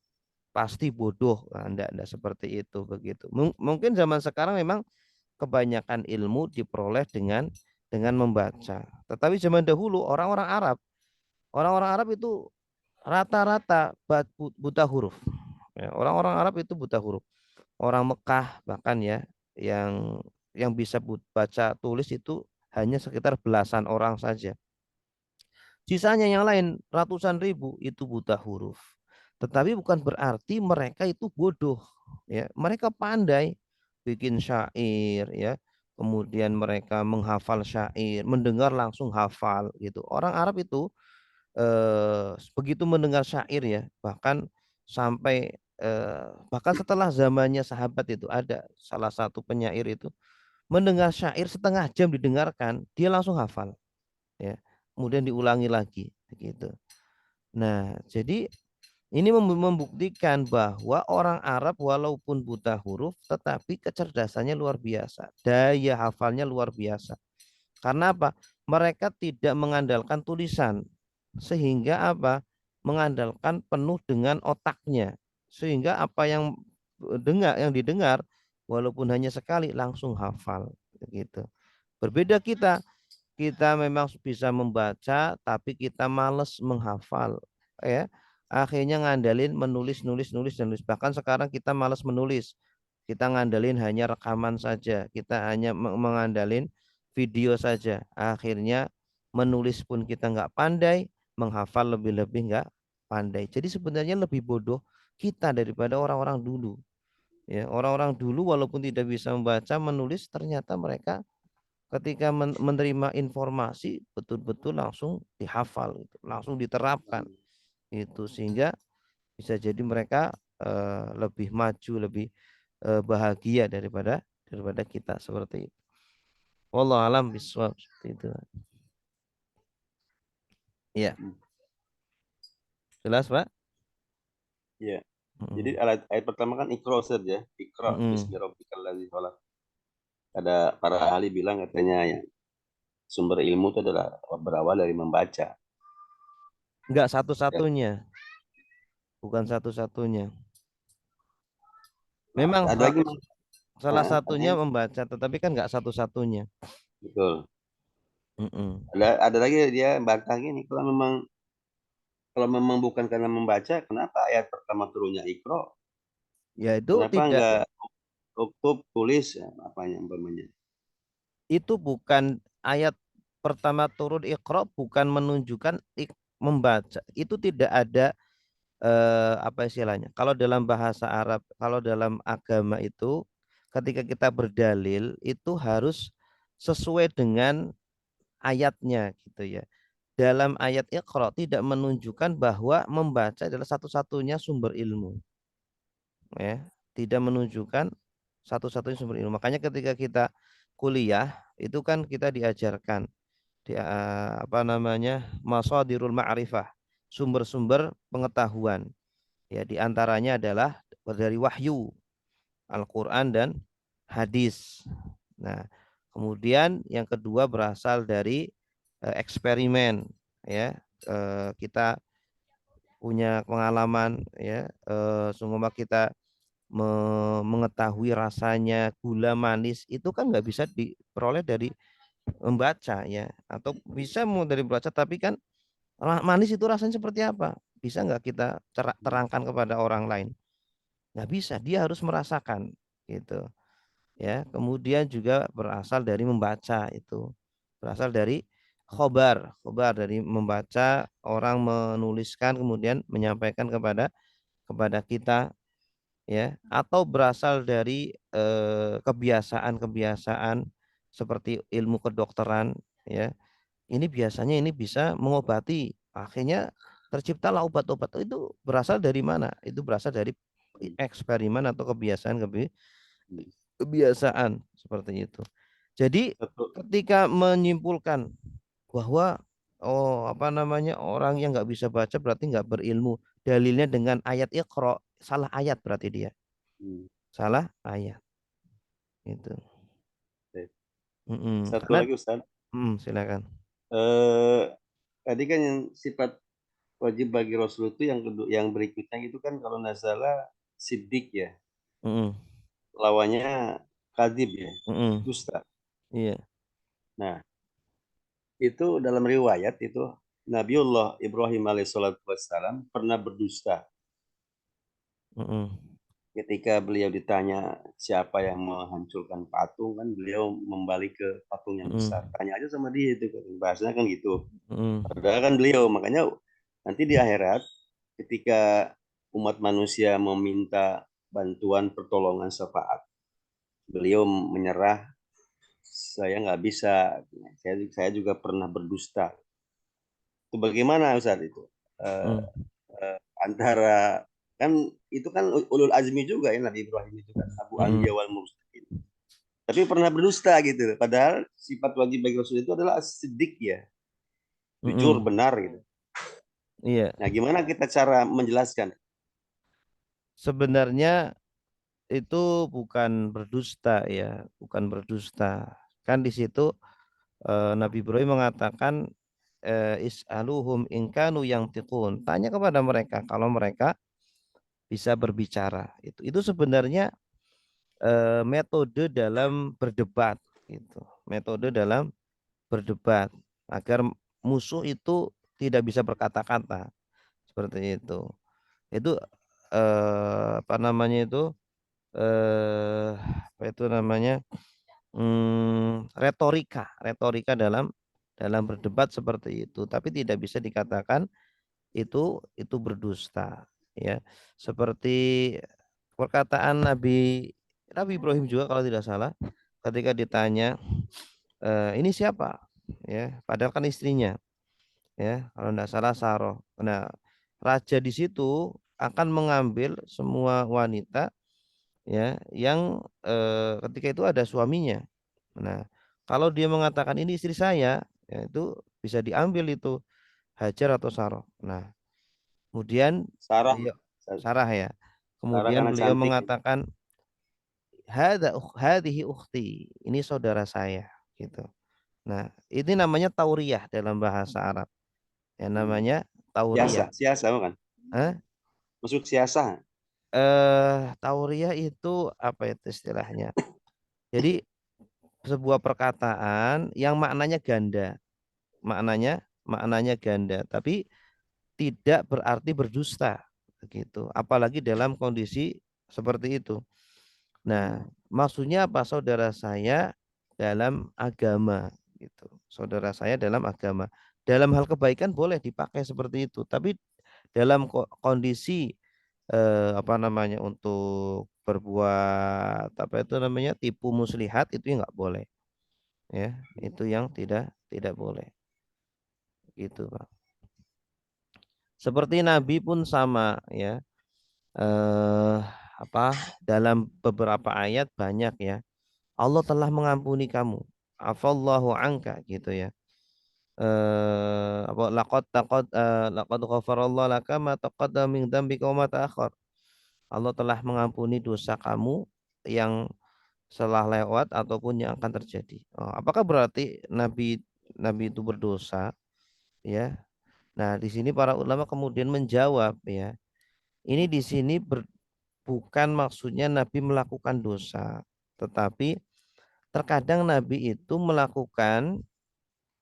pasti bodoh. Nah, enggak seperti itu begitu. Mungkin zaman sekarang memang kebanyakan ilmu diperoleh dengan membaca. Tetapi zaman dahulu orang-orang Arab itu rata-rata buta huruf. Ya, orang-orang Arab itu buta huruf. Orang Mekah bahkan ya yang bisa baca tulis itu hanya sekitar belasan orang saja. Sisanya yang lain ratusan ribu itu buta huruf. Tetapi bukan berarti mereka itu bodoh, ya. Mereka pandai bikin syair, ya. Kemudian mereka menghafal syair, mendengar langsung hafal gitu. Orang Arab itu begitu mendengar syair, ya, bahkan sampai bahkan setelah zamannya sahabat itu ada salah satu penyair itu mendengar syair setengah jam didengarkan, dia langsung hafal, ya. Kemudian diulangi lagi begitu. Nah, jadi ini membuktikan bahwa orang Arab walaupun buta huruf tetapi kecerdasannya luar biasa, daya hafalnya luar biasa. Karena apa? Mereka tidak mengandalkan tulisan, sehingga apa? Mengandalkan penuh dengan otaknya, sehingga apa yang didengar walaupun hanya sekali langsung hafal gitu. Berbeda kita memang bisa membaca tapi kita males menghafal, ya. Akhirnya ngandalin nulis, bahkan sekarang kita males menulis, kita ngandalin hanya rekaman saja, kita hanya mengandalin video saja. Akhirnya menulis pun kita nggak pandai, menghafal lebih-lebih nggak pandai. Jadi sebenarnya lebih bodoh kita daripada orang-orang dulu, ya. Orang-orang dulu walaupun tidak bisa membaca menulis, ternyata mereka ketika menerima informasi betul-betul langsung dihafal, langsung diterapkan itu, sehingga bisa jadi mereka lebih maju, lebih bahagia daripada kita seperti itu. Wallahu alam bisawab, seperti itu. Ya, jelas Pak? Ya. Jadi ayat pertama kan Iqra saja, Iqra bismi rabbikal ladzi khalaq. Ada para ahli bilang katanya ya, sumber ilmu itu adalah berawal dari membaca. Enggak satu-satunya. Bukan satu-satunya. Memang ada lagi salah satunya membaca, tetapi kan enggak satu-satunya. Betul. Ada lagi dia bantah gini, kalau memang bukan karena membaca, kenapa ayat pertama turunnya Iqra? Ya itu kenapa tidak. enggak uktub tulis ya, apanya umpamanya? Itu bukan ayat pertama turun Iqra, bukan menunjukkan membaca. Itu tidak ada apa istilahnya? Kalau dalam bahasa Arab, kalau dalam agama itu ketika kita berdalil itu harus sesuai dengan ayatnya gitu, ya. Dalam ayat Iqra tidak menunjukkan bahwa membaca adalah satu-satunya sumber ilmu, ya. Tidak menunjukkan satu-satunya sumber ilmu. Makanya ketika kita kuliah itu kan kita diajarkan apa namanya, masadirul ma'rifah, sumber-sumber pengetahuan, ya. Diantaranya adalah dari wahyu, Al-Quran dan hadis. Nah, kemudian yang kedua berasal dari eksperimen, ya. Kita punya pengalaman, ya. Seumpama kita mengetahui rasanya gula manis itu kan nggak bisa diperoleh dari membaca, ya, atau bisa mau dari membaca, tapi kan manis itu rasanya seperti apa, bisa nggak kita terangkan kepada orang lain? Nggak bisa, dia harus merasakan gitu, ya. Kemudian juga berasal dari membaca, itu berasal dari khobar dari membaca, orang menuliskan kemudian menyampaikan kepada kita, ya, atau berasal dari kebiasaan-kebiasaan seperti ilmu kedokteran, ya. Ini biasanya ini bisa mengobati, akhirnya terciptalah obat-obat. Itu berasal dari mana? Itu berasal dari eksperimen atau kebiasaan seperti itu. Jadi ketika menyimpulkan bahwa apa namanya, orang yang nggak bisa baca berarti nggak berilmu, dalilnya dengan ayat Iqra, salah ayat berarti dia. Salah ayat. Itu. Satu lagi Ustaz. Silakan. Tadi kan yang sifat wajib bagi Rasul itu yang berikutnya itu kan kalau nggak salah siddiq, ya. Lawannya kadib, ya. Dusta. Iya. Nah, itu dalam riwayat itu Nabiullah Ibrahim alaihissalam pernah berdusta. ketika beliau ditanya siapa yang menghancurkan patung, kan beliau membalik ke patung yang besar. Tanya aja sama dia itu, bahasanya kan gitu. Padahal kan beliau, makanya nanti di akhirat ketika umat manusia meminta bantuan, pertolongan, syafaat, beliau menyerah, saya nggak bisa, saya juga pernah berdusta. Itu bagaimana Ustaz itu? Antara kan itu kan ulul azmi juga ya Nabi Ibrahim itu kan Abu Anbiya wal Mursalin. Tapi pernah berdusta gitu. Padahal sifat wajib bagi Rasul itu adalah siddiq ya. Jujur, benar gitu. Iya. Nah, gimana kita cara menjelaskan? Sebenarnya itu bukan berdusta ya, bukan berdusta. Kan di situ Nabi Ibrahim mengatakan is'aluhum inkanu yang tikun. Tanya kepada mereka kalau mereka bisa berbicara. Itu sebenarnya metode dalam berdebat gitu. Metode dalam berdebat agar musuh itu tidak bisa berkata-kata seperti itu. Itu apa namanya itu apa itu namanya retorika dalam berdebat seperti itu, tapi tidak bisa dikatakan itu berdusta ya, seperti perkataan Nabi Ibrahim juga kalau tidak salah ketika ditanya ini siapa ya, padahal kan istrinya ya, kalau tidak salah Saroh. Nah, raja di situ akan mengambil semua wanita ya yang ketika itu ada suaminya. Nah, kalau dia mengatakan ini istri saya, ya itu bisa diambil itu Hajar atau Saroh. Nah, kemudian Sarah, beliau Sarah ya. Sarah Kemudian karena beliau cantik. mengatakan hadhihi ukhti, ini saudara saya gitu. Nah, ini namanya tauriyah dalam bahasa Arab. Ya namanya Siasa, tauriyah. siasa bukan? Hah? Maksud siasa. Tauriyah itu apa itu istilahnya? Jadi sebuah perkataan yang maknanya ganda, maknanya ganda, tapi tidak berarti berdusta begitu. Apalagi dalam kondisi seperti itu. Nah, maksudnya apa? Saudara saya dalam agama gitu. Saudara saya dalam agama. Dalam hal kebaikan boleh dipakai seperti itu, tapi dalam kondisi apa namanya untuk berbuat apa itu namanya tipu muslihat itu nggak boleh ya, itu yang tidak boleh gitu Pak. Seperti Nabi pun sama ya, eh, apa dalam beberapa ayat banyak ya, Allah telah mengampuni kamu, afallahu anka gitu ya. Apa laqad ghafarallahu laka ma taqaddama min dzambika wa ma ta'akhkhar. Allah telah mengampuni dosa kamu yang setelah lewat ataupun yang akan terjadi. Apakah berarti Nabi itu berdosa? Ya. Nah, di sini para ulama kemudian menjawab ya, ini di sini bukan maksudnya Nabi melakukan dosa, tetapi terkadang Nabi itu melakukan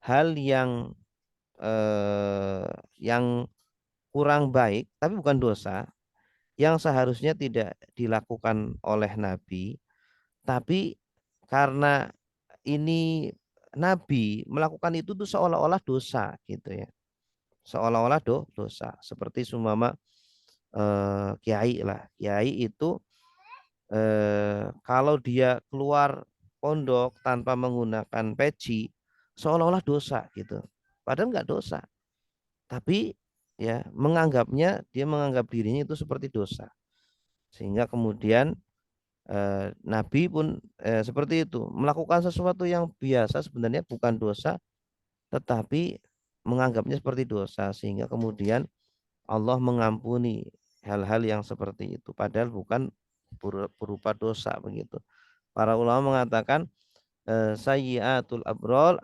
hal yang kurang baik, tapi bukan dosa, yang seharusnya tidak dilakukan oleh Nabi, tapi karena ini Nabi melakukan itu tuh seolah-olah dosa gitu ya, seolah-olah dosa. Seperti sumama kiai lah, kiai itu kalau dia keluar pondok tanpa menggunakan peci seolah-olah dosa gitu, padahal nggak dosa, tapi ya dia menganggap dirinya itu seperti dosa, sehingga kemudian Nabi pun seperti itu melakukan sesuatu yang biasa sebenarnya bukan dosa, tetapi menganggapnya seperti dosa, sehingga kemudian Allah mengampuni hal-hal yang seperti itu padahal bukan berupa dosa begitu. Para ulama mengatakan sayyiatul abrol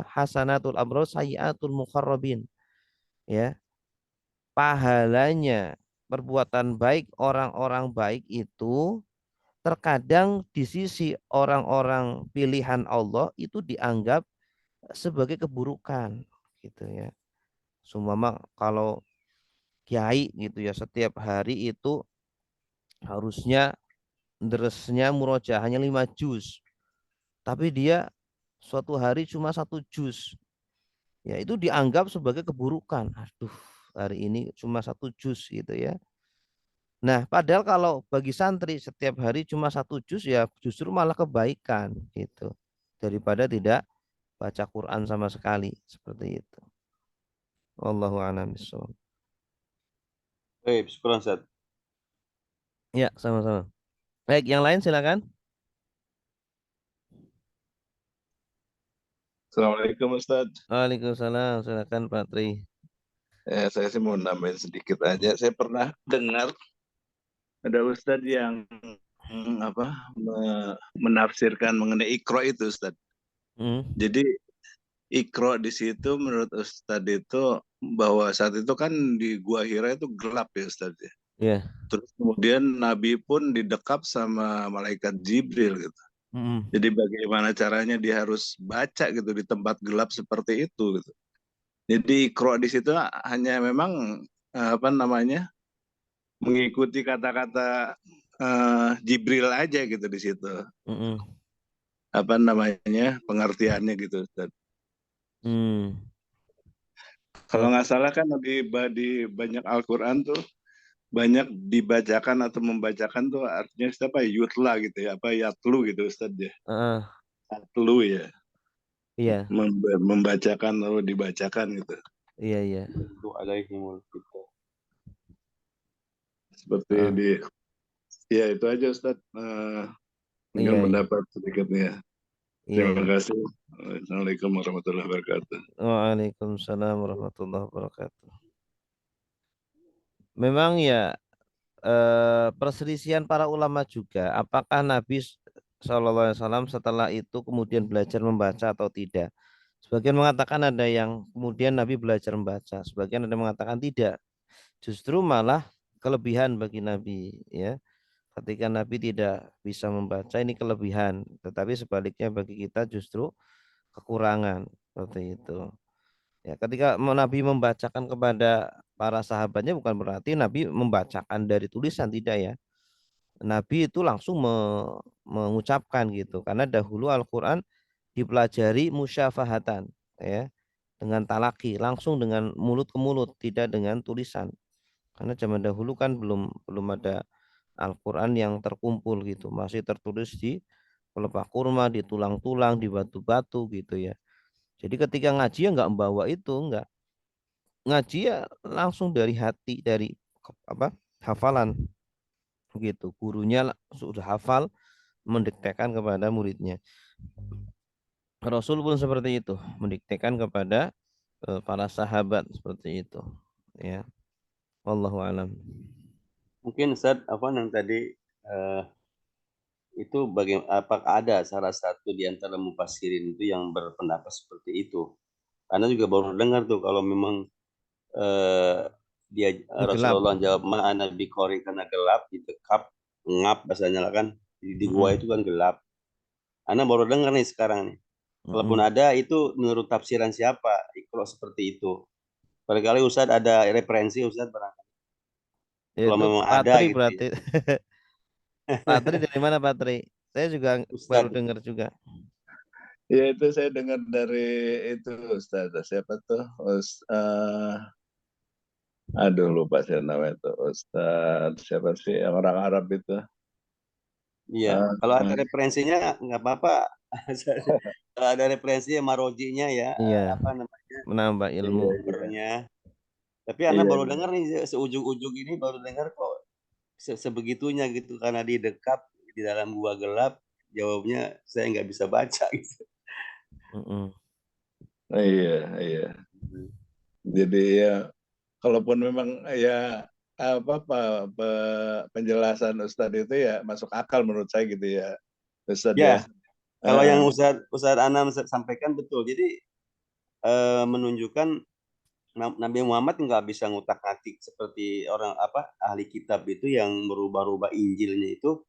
hasanatul abrol sayyiatul muqarrabin ya, pahalanya perbuatan baik orang-orang baik itu terkadang di sisi orang-orang pilihan Allah itu dianggap sebagai keburukan gitu ya. Sumama kalau kiai gitu ya setiap hari itu Harusnya deresnya murojaahnya 5 juz. Tapi dia suatu hari cuma 1 juz. Ya itu dianggap sebagai keburukan. Aduh, hari ini cuma 1 juz gitu ya. Nah, padahal kalau bagi santri setiap hari cuma 1 juz ya justru malah kebaikan gitu. Daripada tidak baca Quran sama sekali seperti itu. Wallahu a'lam bishawab. Baik, syukur Ustaz. Ya, sama-sama. Baik, yang lain silakan. Assalamualaikum Ustaz. Waalaikumsalam, silakan Pak Tri. Saya sih mau nambahin sedikit aja. Saya pernah dengar ada Ustadz yang menafsirkan mengenai Iqra itu Ustadz. Jadi Iqra di situ menurut Ustadz itu bahwa saat itu kan di Gua Hira itu gelap ya Ustadz ya. Yeah. Terus kemudian Nabi pun didekap sama malaikat Jibril gitu. Jadi bagaimana caranya dia harus baca gitu di tempat gelap seperti itu gitu. Jadi Iqra di situ hanya memang mengikuti kata-kata Jibril aja gitu di situ. Pengertiannya gitu Ustaz. Kalau nggak salah kan di banyak Al-Quran tuh banyak dibacakan atau membacakan tuh artinya siapa yutla gitu ya, yatlu gitu Ustaz ya. Yatlu ya. Iya. Membacakan atau dibacakan gitu. Iya. Itu alaihimul kitab. Seperti ya itu aja Ustaz. Dengan pendapat sedikitnya. Terima kasih. Assalamualaikum warahmatullahi wabarakatuh. Waalaikumsalam warahmatullahi wabarakatuh. Memang ya perselisihan para ulama juga. Apakah Nabi SAW setelah itu kemudian belajar membaca atau tidak? Sebagian mengatakan ada yang kemudian Nabi belajar membaca. Sebagian ada yang mengatakan tidak. Justru malah kelebihan bagi Nabi ya. Ketika Nabi tidak bisa membaca ini kelebihan, tetapi sebaliknya bagi kita justru kekurangan seperti itu. Ya, ketika Nabi membacakan kepada para sahabatnya bukan berarti Nabi membacakan dari tulisan, tidak ya. Nabi itu langsung mengucapkan gitu, karena dahulu Al-Quran dipelajari musyafahatan ya, dengan talaki, langsung dengan mulut ke mulut, tidak dengan tulisan. Karena zaman dahulu kan belum ada Al-Quran yang terkumpul gitu, masih tertulis di pelepah kurma, di tulang-tulang, di batu-batu gitu ya. Jadi ketika ngaji ya nggak membawa itu, nggak ngaji ya langsung dari hati, dari hafalan gitu. Gurunya sudah hafal, mendiktekan kepada muridnya. Rasul pun seperti itu, mendiktekan kepada para sahabat seperti itu ya. Wallahu alam. Mungkin Ustaz yang tadi itu apakah ada salah satu di antara mufassirin itu yang berpendapat seperti itu? Karena juga baru dengar tuh kalau memang dia Rasulullah jawab ma'ana biqori karena gelap, ditekap, ngap bahasanya kan di gua itu kan gelap. Ana baru dengar nih sekarang nih. Walaupun ada itu menurut tafsiran siapa Iqra seperti itu. Barangkali Ustaz ada referensi Ustaz barangkali. Kalau memang ada gitu. Berarti. Patri dari mana Patri? Saya juga baru dengar juga. Ya itu saya dengar dari itu Ustaz. Siapa tuh? Aduh lupa saya namanya itu Ustaz. Siapa sih yang orang Arab itu? Iya. Kalau ada referensinya nggak apa-apa. Kalau ada referensinya marojinya ya. Iya. Apa namanya? Menambah ilmu. Tapi Ana baru dengar nih seujung-ujung ini baru dengar kok sebegitunya gitu karena di dekap di dalam gua gelap. Jawabnya saya nggak bisa baca gitu. Iya. Jadi ya, kalaupun memang ya penjelasan Ustadz itu ya masuk akal menurut saya gitu ya, Ustadz ya. Kalau yang Ustadz Anam sampaikan betul. Jadi menunjukkan Nabi Muhammad nggak bisa ngutak-ngatik seperti orang ahli kitab itu yang merubah-rubah Injilnya itu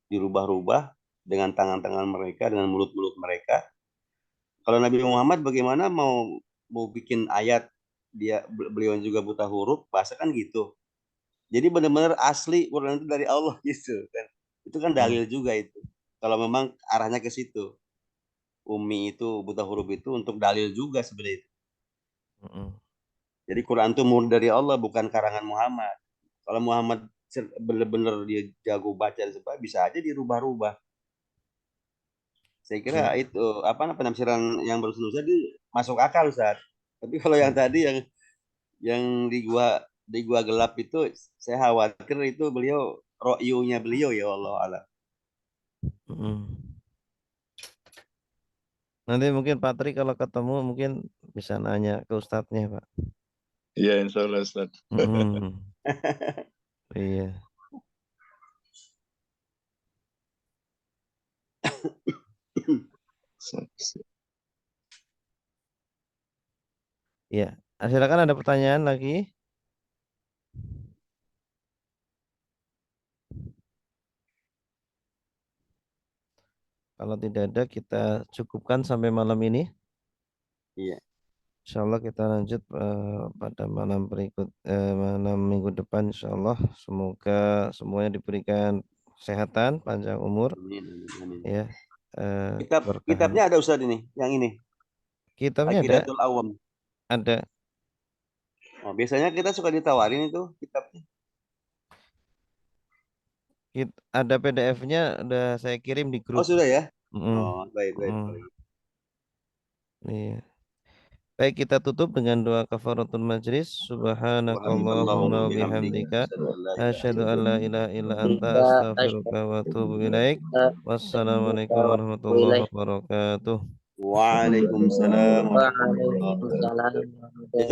dirubah-rubah dengan tangan-tangan mereka, dengan mulut-mulut mereka. Kalau Nabi Muhammad bagaimana mau bikin ayat, beliau juga buta huruf, bahasa kan gitu. Jadi benar-benar asli Quran itu dari Allah gitu kan. Itu kan dalil juga itu. Kalau memang arahnya ke situ. Ummi itu buta huruf itu untuk dalil juga sebenarnya. Jadi Quran itu murni dari Allah, bukan karangan Muhammad. Kalau Muhammad benar-benar dia jago baca dan sebagainya, bisa aja dirubah-rubah. Saya kira itu penafsiran yang barusan Ustaz itu masuk akal, Ustaz. Tapi kalau yang tadi yang di gua gelap itu, saya khawatir itu beliau ro'yunya beliau ya Allah alam. Nanti mungkin Pak Tri kalau ketemu mungkin bisa nanya ke Ustadznya, Pak. Iya, insya Allah, Ustaz. Iya. Ya, silakan, ada pertanyaan lagi? Kalau tidak ada, kita cukupkan sampai malam ini. Iya. Insya Allah kita lanjut pada malam berikut, malam minggu depan. Insya Allah semoga semuanya diberikan kesehatan, panjang umur. Amin. Ya. Kitabnya ada Ustaz ini, yang ini. Kitabnya ada. Aqidatul Awam. Ada. Oh, biasanya kita suka ditawarin itu kitabnya. Ada PDF-nya, udah saya kirim di grup. Oh, sudah ya? Oh, baik. Iya. Baik, kita tutup dengan doa kafaratul majlis. Subhanakallahumma bihamdika asyhadu an la ilaha illa anta astaghfiruka wa atubu ilaik. Wassalamualaikum warahmatullahi wabarakatuh. Waalaikumsalam warahmatullahi wabarakatuh.